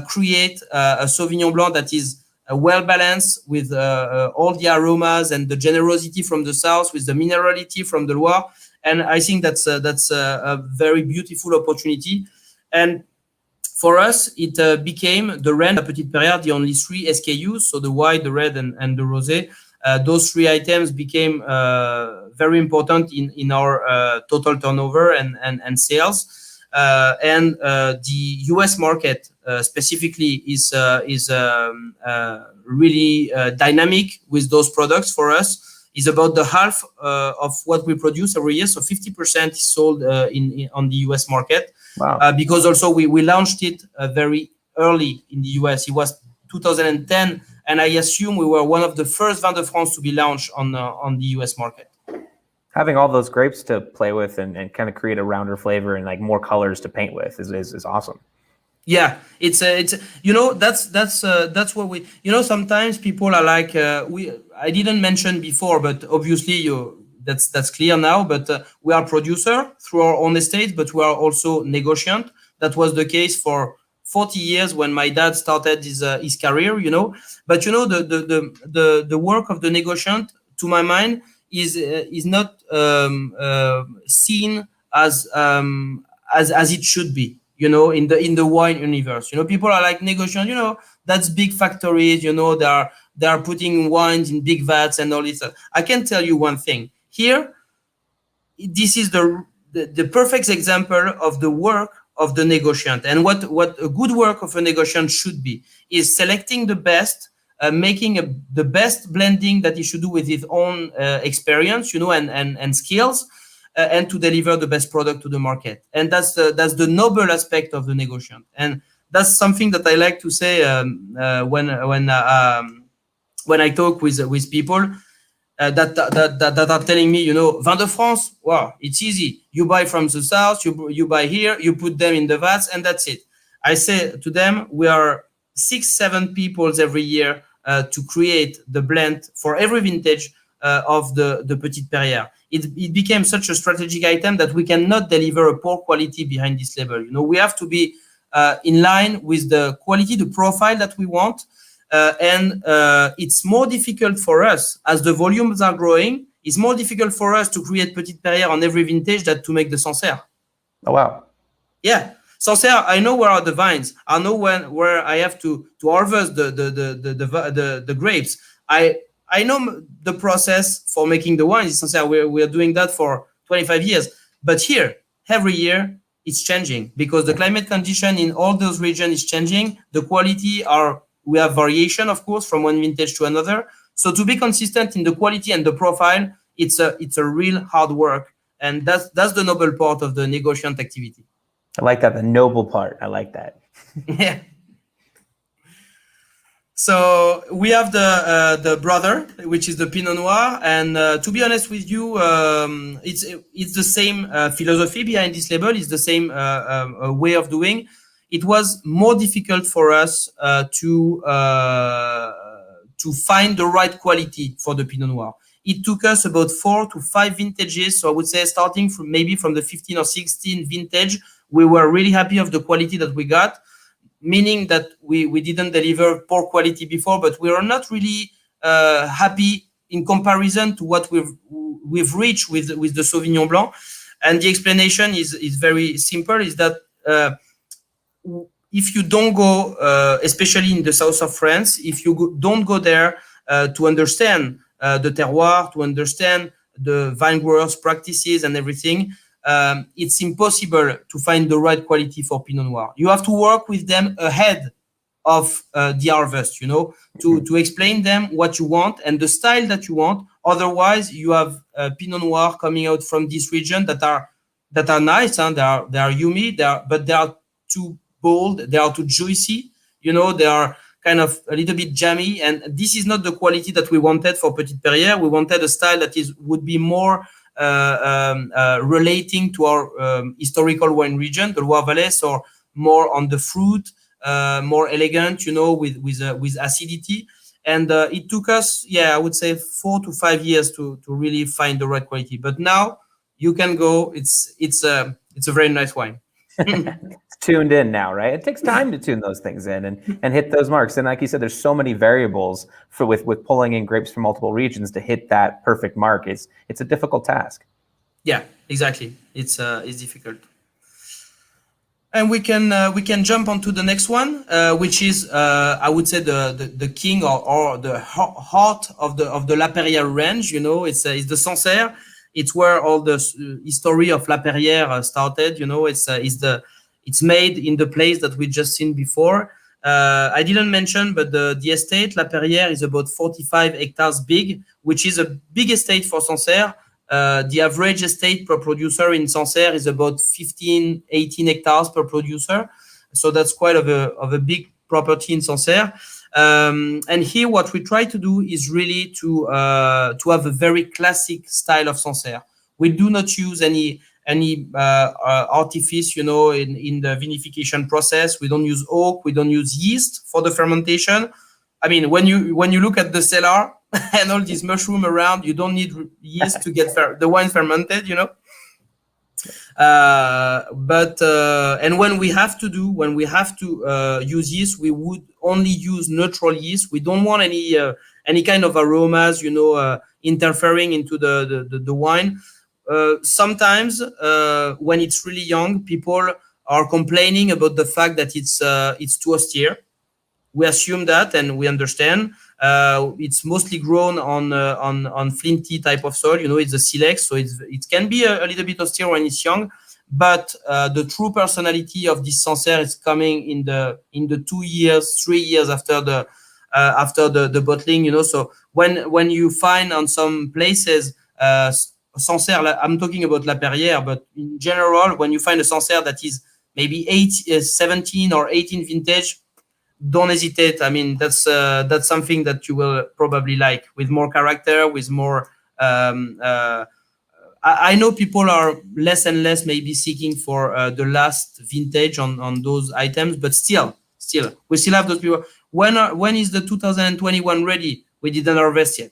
create a Sauvignon Blanc that is well balanced with all the aromas and the generosity from the south, with the minerality from the Loire. And I think that's a very beautiful opportunity. And for us, it became the range Petite Perrière, the only 3 SKUs, so the white, the red, and the rosé. Those 3 items became very important in our total turnover and sales. And the US market specifically is really dynamic with those products for us. Is about the half of what we produce every year. So 50% is sold on the US market. Wow. Because also we launched it very early in the US. It was 2010, and I assume we were one of the first Vin de France to be launched on the US market. Having all those grapes to play with and kind of create a rounder flavor and like more colors to paint with is awesome. Yeah, it's that's what we sometimes people are like I didn't mention before, but obviously that's clear now. But we are producer through our own estate, but we are also negotiant. That was the case for 40 years when my dad started his career. But the work of the negotiant, to my mind, is not seen as it should be. In the wine universe, people are like negotiant. That's big factories. They are putting wines in big vats and all this. I can tell you one thing. Here, this is the perfect example of the work of the negotiant, and what a good work of a negotiant should be is selecting the best, making the best blending that he should do with his own experience, and skills. And to deliver the best product to the market, and that's the noble aspect of the negotiant, and that's something that I like to say when I talk with people that are telling me, Vin de France, wow, it's easy. You buy from the south, you buy here, you put them in the vats, and that's it. I say to them, we are 6-7 people every year to create the blend for every vintage of the Petite Perrière. It became such a strategic item that we cannot deliver a poor quality behind this label. We have to be in line with the quality, the profile that we want. And it's more difficult for us as the volumes are growing. It's more difficult for us to create Petite Perrière on every vintage than to make the Sancerre. Oh, wow. Yeah. Sancerre, I know where are the vines. I know where I have to harvest the grapes. I know the process for making the wines. We're doing that for 25 years. But here, every year, it's changing because the climate condition in all those regions is changing. The quality we have variation, of course, from one vintage to another. So to be consistent in the quality and the profile, it's a real hard work. And that's the noble part of the negotiant activity. I like that, the noble part. I like that. Yeah. So we have the brother, which is the Pinot Noir, and to be honest with you, it's the same philosophy behind this label. It's the same way of doing. It was more difficult for us to to find the right quality for the Pinot Noir. It took us about 4 to 5 vintages. So I would say starting from the 15 or 16 vintage, we were really happy of the quality that we got, meaning that we didn't deliver poor quality before, but we are not really happy in comparison to what we've reached with the Sauvignon Blanc. And the explanation is very simple, is that if you don't go, especially in the south of France, if you don't go there to understand the terroir, to understand the vine growers' practices and everything, it's impossible to find the right quality for Pinot Noir. You have to work with them ahead of the harvest, to explain them what you want and the style that you want. Otherwise, you have Pinot Noir coming out from this region that are nice, and they are yummy, but they are too bold, they are too juicy, they are kind of a little bit jammy, and this is not the quality that we wanted for Petite Perrier. We wanted a style that would be more relating to our historical wine region, the Loire Valley, so more on the fruit, more elegant, with acidity. And it took us, I would say 4 to 5 years to really find the right quality. But now you can go. It's a very nice wine. It's tuned in now, right? It takes time to tune those things in and hit those marks. And like you said, there's so many variables with pulling in grapes from multiple regions to hit that perfect mark. It's a difficult task. Yeah, exactly. It's difficult. And we can jump onto the next one, which is I would say the king or the heart of the La Perrière range. It's the Sancerre. It's where all the history of La Perrière started. It's made in the place that we just seen before. I didn't mention, but the estate La Perrière is about 45 hectares big, which is a big estate for Sancerre. The average estate per producer in Sancerre is about 15, 18 hectares per producer. So that's quite of a big property in Sancerre. And here what we try to do is really to have a very classic style of Sancerre. We do not use any artifice, in the vinification process. We don't use oak. We don't use yeast for the fermentation. I mean, when you look at the cellar and all these mushroom around, you don't need yeast to get the wine fermented, But when we have to use yeast, we would only use neutral yeast. We don't want any kind of aromas, interfering into the wine. Sometimes when it's really young, people are complaining about the fact that it's too austere. We assume that, and we understand. It's mostly grown on flinty type of soil. It's a silex, so it can be a little bit austere when it's young. But the true personality of this Sancerre is coming in the 2 years, 3 years after the bottling. So when you find on some places Sancerre, I'm talking about La Perrière, but in general, when you find a Sancerre that is maybe 17 or 18 vintage, don't hesitate. I mean, that's something that you will probably like, with more character, with more. I know people are less and less maybe seeking for the last vintage on those items, but still, we still have those people. When is the 2021 ready? We didn't harvest yet.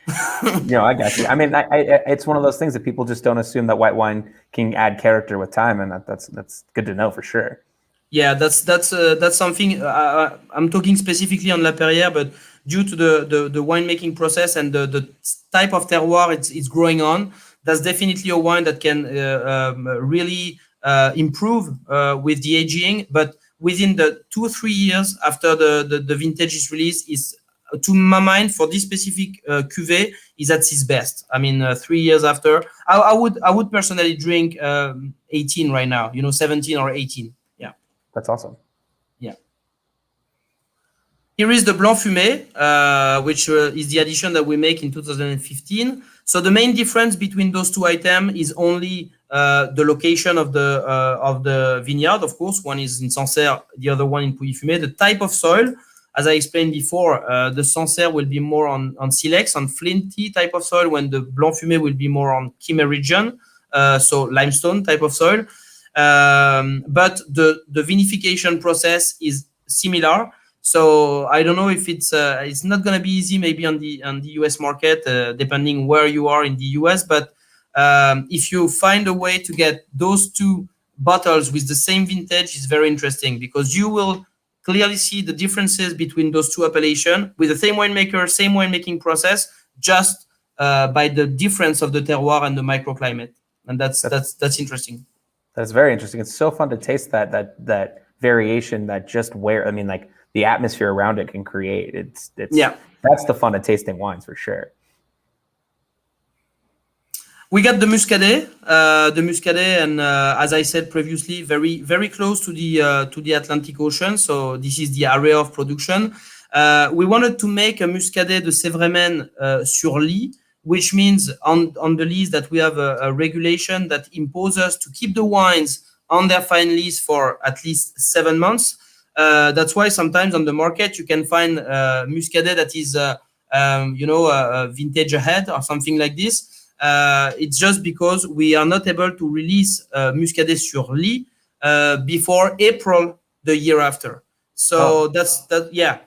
I got you. I mean, it's one of those things that people just don't assume that white wine can add character with time, and that's good to know for sure. Yeah, that's something. I'm talking specifically on La Perrière, but due to the winemaking process and the type of terroir it's growing on, that's definitely a wine that can really improve with the aging. But within the 2-3 years after the vintage is released, is, to my mind, for this specific cuvée, is at its best. I mean, 3 years after, I would personally drink 18 right now. 17 or 18. Yeah, that's awesome. Yeah. Here is the Blanc Fumé, which is the addition that we make in 2015. So the main difference between those two items is only the location of the vineyard. Of course, one is in Sancerre, the other one in Pujifume. The type of soil, as I explained before, the Sancerre will be more on silex, on flinty type of soil, when the Blanc Fumé will be more on Chimay region, so limestone type of soil. But the vinification process is similar. So I don't know if it's not going to be easy maybe on the US market, depending where you are in the US. But if you find a way to get those two bottles with the same vintage, is very interesting, because you will clearly see the differences between those two appellations with the same winemaker, same winemaking process, just by the difference of the terroir and the microclimate. And that's interesting. That's very interesting. It's so fun to taste that variation that just like the atmosphere around it can create. That's the fun of tasting wines for sure. We got the Muscadet, and as I said previously, very very close to the Atlantic Ocean. So this is the area of production. We wanted to make a Muscadet de Sévremen sur lit, which means on the lease that we have a regulation that imposes us to keep the wines on their fine lease for at least 7 months. That's why sometimes on the market you can find Muscadet that is a vintage ahead or something like this. It's just because we are not able to release Muscadet sur lit before April the year after. So that's that. Yeah.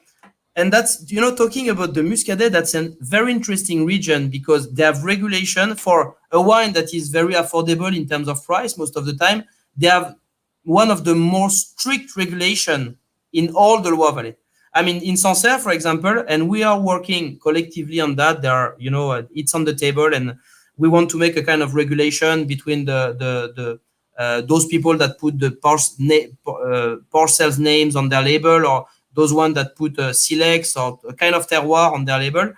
And that's, talking about the Muscadet, that's a very interesting region, because they have regulation for a wine that is very affordable in terms of price most of the time. They have one of the most strict regulation in all the Loire Valley. I mean, in Sancerre, for example, and we are working collectively on that. There are, it's on the table, and we want to make a kind of regulation between those people that put the parcels names on their label, or those ones that put silex or a kind of terroir on their label.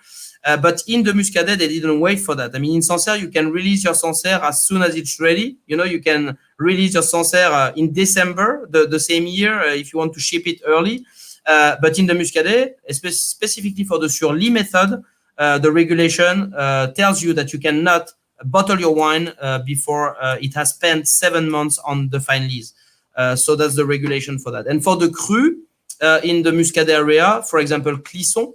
But in the Muscadet, they didn't wait for that. I mean, in Sancerre, you can release your Sancerre as soon as it's ready. You can release your Sancerre in December, the same year, if you want to ship it early. But in the Muscadet, specifically for the sur lit method, the regulation tells you that you cannot bottle your wine before it has spent 7 months on the fine lease. So that's the regulation for that. And for the cru, in the Muscadet area, for example, Clisson,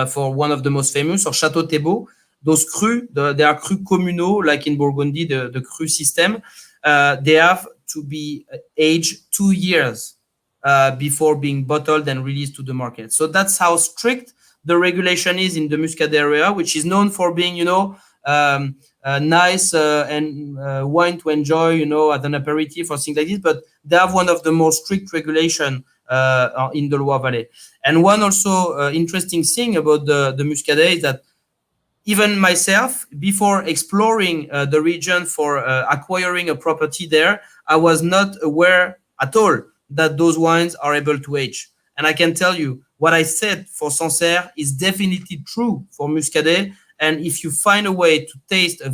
for one of the most famous, or Château Thébault, those cru, they are cru communaux, like in Burgundy, the cru system. They have to be aged 2 years before being bottled and released to the market. So that's how strict the regulation is in the Muscadet area, which is known for being, nice and wine to enjoy, at an aperitif or things like this. But they have one of the most strict regulation in the Loire Valley. And one also interesting thing about the Muscadet is that even myself, before exploring the region for acquiring a property there, I was not aware at all that those wines are able to age. And I can tell you, what I said for Sancerre is definitely true for Muscadet. And if you find a way to taste, a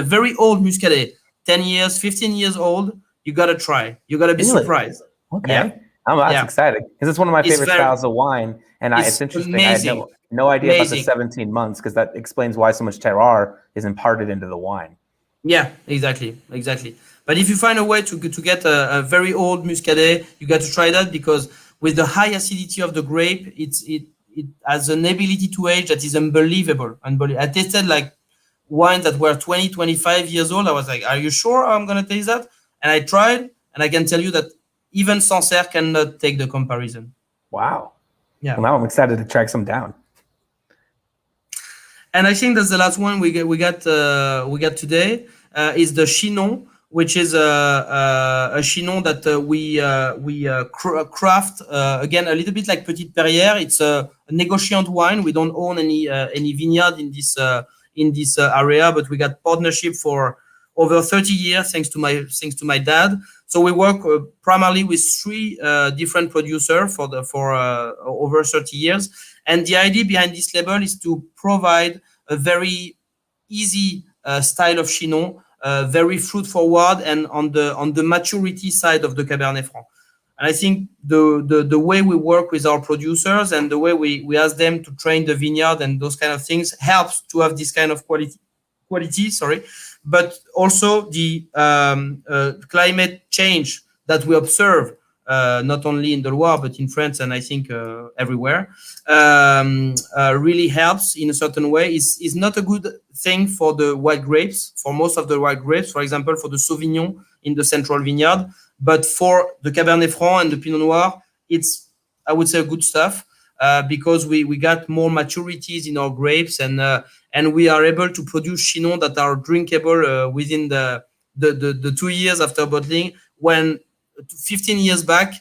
very old Muscadet, 10 years, 15 years old, you got to try. You got to be surprised. Okay. Yeah. That's exciting, because it's one of my favorite styles of wine. And it's interesting. Amazing. I had no idea about the 17 months, because that explains why so much terroir is imparted into the wine. Yeah, exactly. But if you find a way to get a very old Muscadet, you got to try that, because with the high acidity of the grape, it has an ability to age that is unbelievable. I tasted like wines that were 20, 25 years old. I was like, are you sure I'm going to taste that? And I tried, and I can tell you that even Sancerre cannot take the comparison. Wow. Yeah. Well, now I'm excited to track some down. And I think that's the last one we got today, is the Chinon, which is a Chinon that we craft again a little bit like Petite Perrière. It's a negotiant wine. We don't own any vineyard in this area, but we got partnership for over 30 years thanks to my dad. So we work primarily with 3 different producers for over 30 years. And the idea behind this label is to provide a very easy style of Chinon, very fruit forward, and on the maturity side of the Cabernet Franc. And I think the way we work with our producers and the way we ask them to train the vineyard and those kind of things helps to have this kind of quality. But also the climate change that we observe, not only in the Loire, but in France, and I think everywhere, really helps in a certain way. Is not a good thing for the white grapes, for most of the white grapes, for example, for the Sauvignon in the central vineyard. But for the Cabernet Franc and the Pinot Noir, it's I would say, good stuff, because we got more maturities in our grapes, and we are able to produce Chinon that are drinkable within the 2 years after bottling. When 15 years back,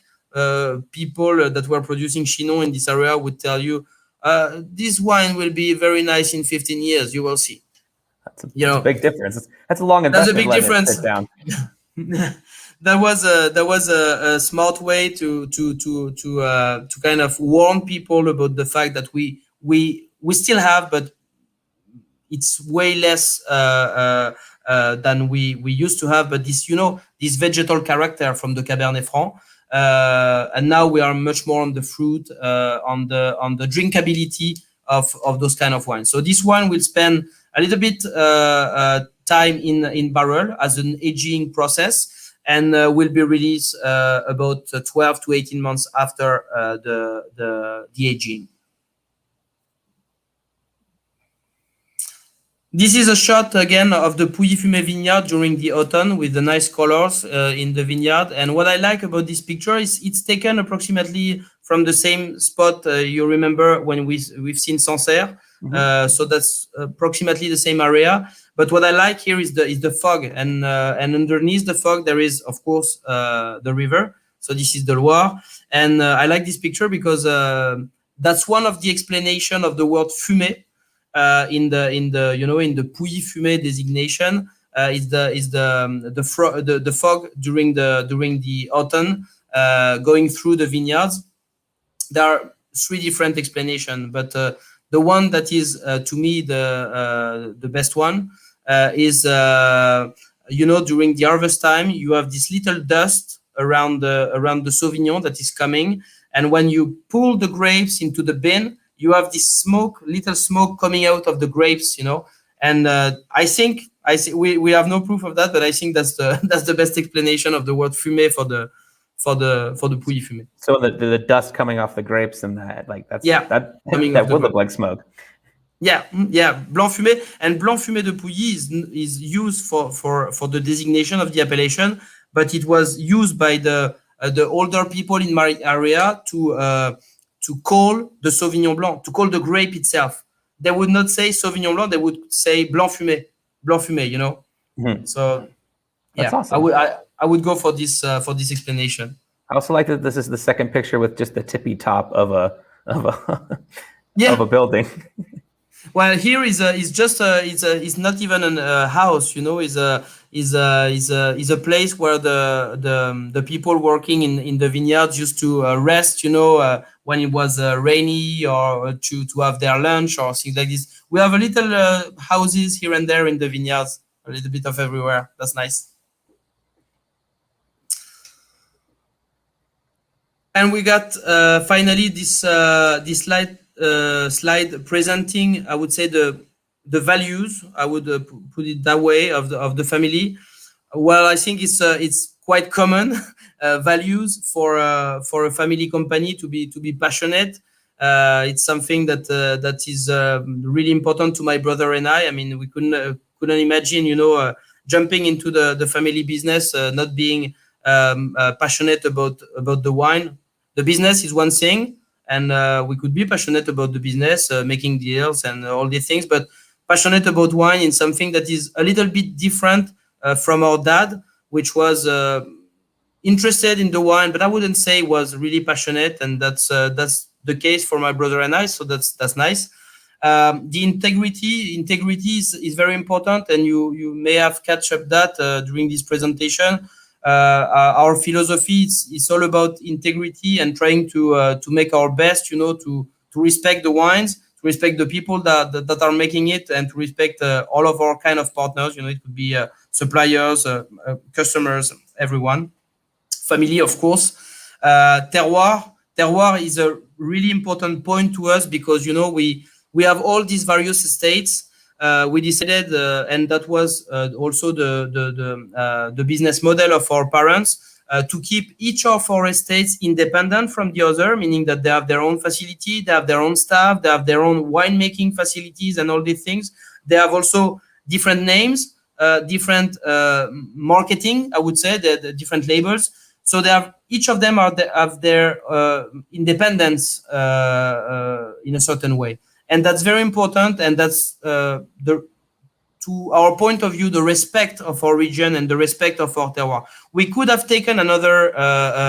people that were producing Chinon in this area would tell you, this wine will be very nice in 15 years. You will see. That's a big difference. That's a long That's a investment. big difference. Sit down. That was a smart way to kind of warn people about the fact that we still have, but it's way less than we used to have. But this, this vegetal character from the Cabernet Franc, and now we are much more on the fruit, on the drinkability of those kind of wines. So this wine will spend a little bit time in barrel as an aging process, and will be released about 12 to 18 months after the aging. This is a shot again of the Pujifume Vineyard during the autumn with the nice colors in the vineyard. And what I like about this picture is it's taken approximately from the same spot you remember when we've seen Sancerre. Mm-hmm. So that's approximately the same area. But what I like here is the fog, and underneath the fog there is, of course, the river. So this is the Loire, and I like this picture because that's one of the explanation of the word fumée. In the Pujifume designation is the fog during the autumn going through the vineyards. There are 3 different explanations, but the one that is to me the best one is during the harvest time you have this little dust around the Sauvignon that is coming, and when you pull the grapes into the bin, you have this little smoke coming out of the grapes, and I think we have no proof of that, but I think that's the best explanation of the word fumée for the Pujifume. So the dust coming off the grapes and that would look like smoke. Yeah, blanc fumé, and blanc fumé de Pouilly is used for the designation of the appellation, but it was used by the older people in my area to call the Sauvignon Blanc, to call the grape itself. They would not say Sauvignon Blanc, they would say Blanc fumé, Mm-hmm. So, that's awesome. I would go for this explanation. I also like that this is the second picture with just the tippy top of a building. Well, here is not even a house, is a place where the people working in the vineyards used to rest, when it was rainy, or to have their lunch or things like this. We have a little houses here and there in the vineyards, a little bit of everywhere. That's nice. And we got finally this slide presenting, I would say, the values. I would put it that way, of the family. Well, I think it's quite common values for a family company to be passionate. It's something that is really important to my brother and I. I mean, we couldn't imagine, jumping into the family business, not being passionate about the wine. The business is one thing, and we could be passionate about the business, making deals and all these things, but passionate about wine in something that is a little bit different from our dad, which was interested in the wine, but I wouldn't say was really passionate, and that's the case for my brother and I. So that's nice. The integrity is very important, and you may have catch up that during this presentation. Our philosophy is all about integrity and trying to make our best, to respect the wines, to respect the people that are making it, and to respect all of our kind of partners. It could be suppliers, customers, everyone, family, of course. Terroir is a really important point to us because we have all these various estates. We decided, and that was also the business model of our parents, to keep each of our estates independent from the other, meaning that they have their own facility, they have their own staff, they have their own winemaking facilities and all these things. They have also different names, different marketing, I would say, the different labels. So they have, each of them have their independence in a certain way, and that's very important. And that's to our point of view, the respect of our region and the respect of our terroir. We could have taken another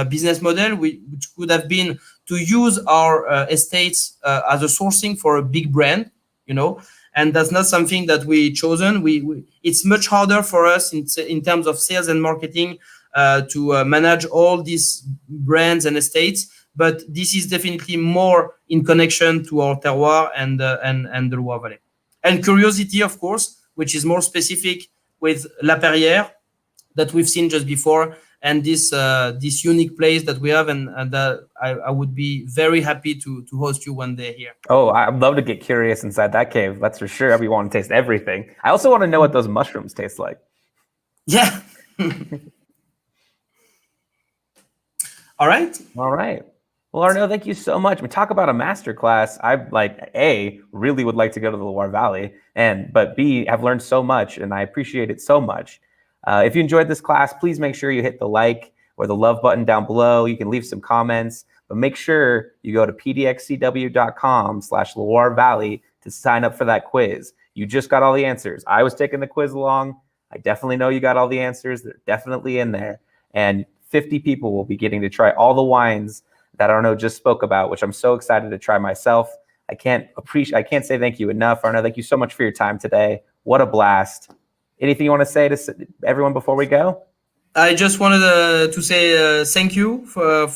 business model, which could have been to use our estates as a sourcing for a big brand, and that's not something that we chosen. It's much harder for us in terms of sales and marketing to manage all these brands and estates. But this is definitely more in connection to our terroir and the Loire Valley. And curiosity, of course, which is more specific with La Perrière that we've seen just before, and this unique place that we have, and I would be very happy to host you one day here. Oh, I'd love to get curious inside that cave. That's for sure. We want to taste everything. I also want to know what those mushrooms taste like. Yeah. All right. Well, Arnaud, thank you so much. We talk about a masterclass. I really would like to go to the Loire Valley, but B, have learned so much, and I appreciate it so much. If you enjoyed this class, please make sure you hit the like or the love button down below. You can leave some comments, but make sure you go to pdxcw.com/Loire Valley to sign up for that quiz. You just got all the answers. I was taking the quiz along. I definitely know you got all the answers. They're definitely in there. And 50 people will be getting to try all the wines that Arnaud just spoke about, which I'm so excited to try myself. I can't say thank you enough. Arnaud, thank you so much for your time today. What a blast. Anything you want to say to everyone before we go? I just wanted to say thank you for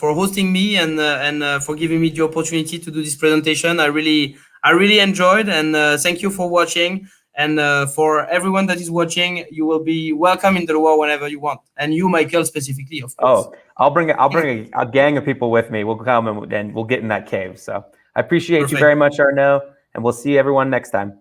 hosting me and for giving me the opportunity to do this presentation. I really enjoyed, and thank you for watching. And for everyone that is watching, you will be welcome in the Loire whenever you want. And you, Michael, specifically, of course. Oh, I'll bring a gang of people with me. We'll come and we'll get in that cave. So I appreciate you very much, Arnaud, and we'll see everyone next time.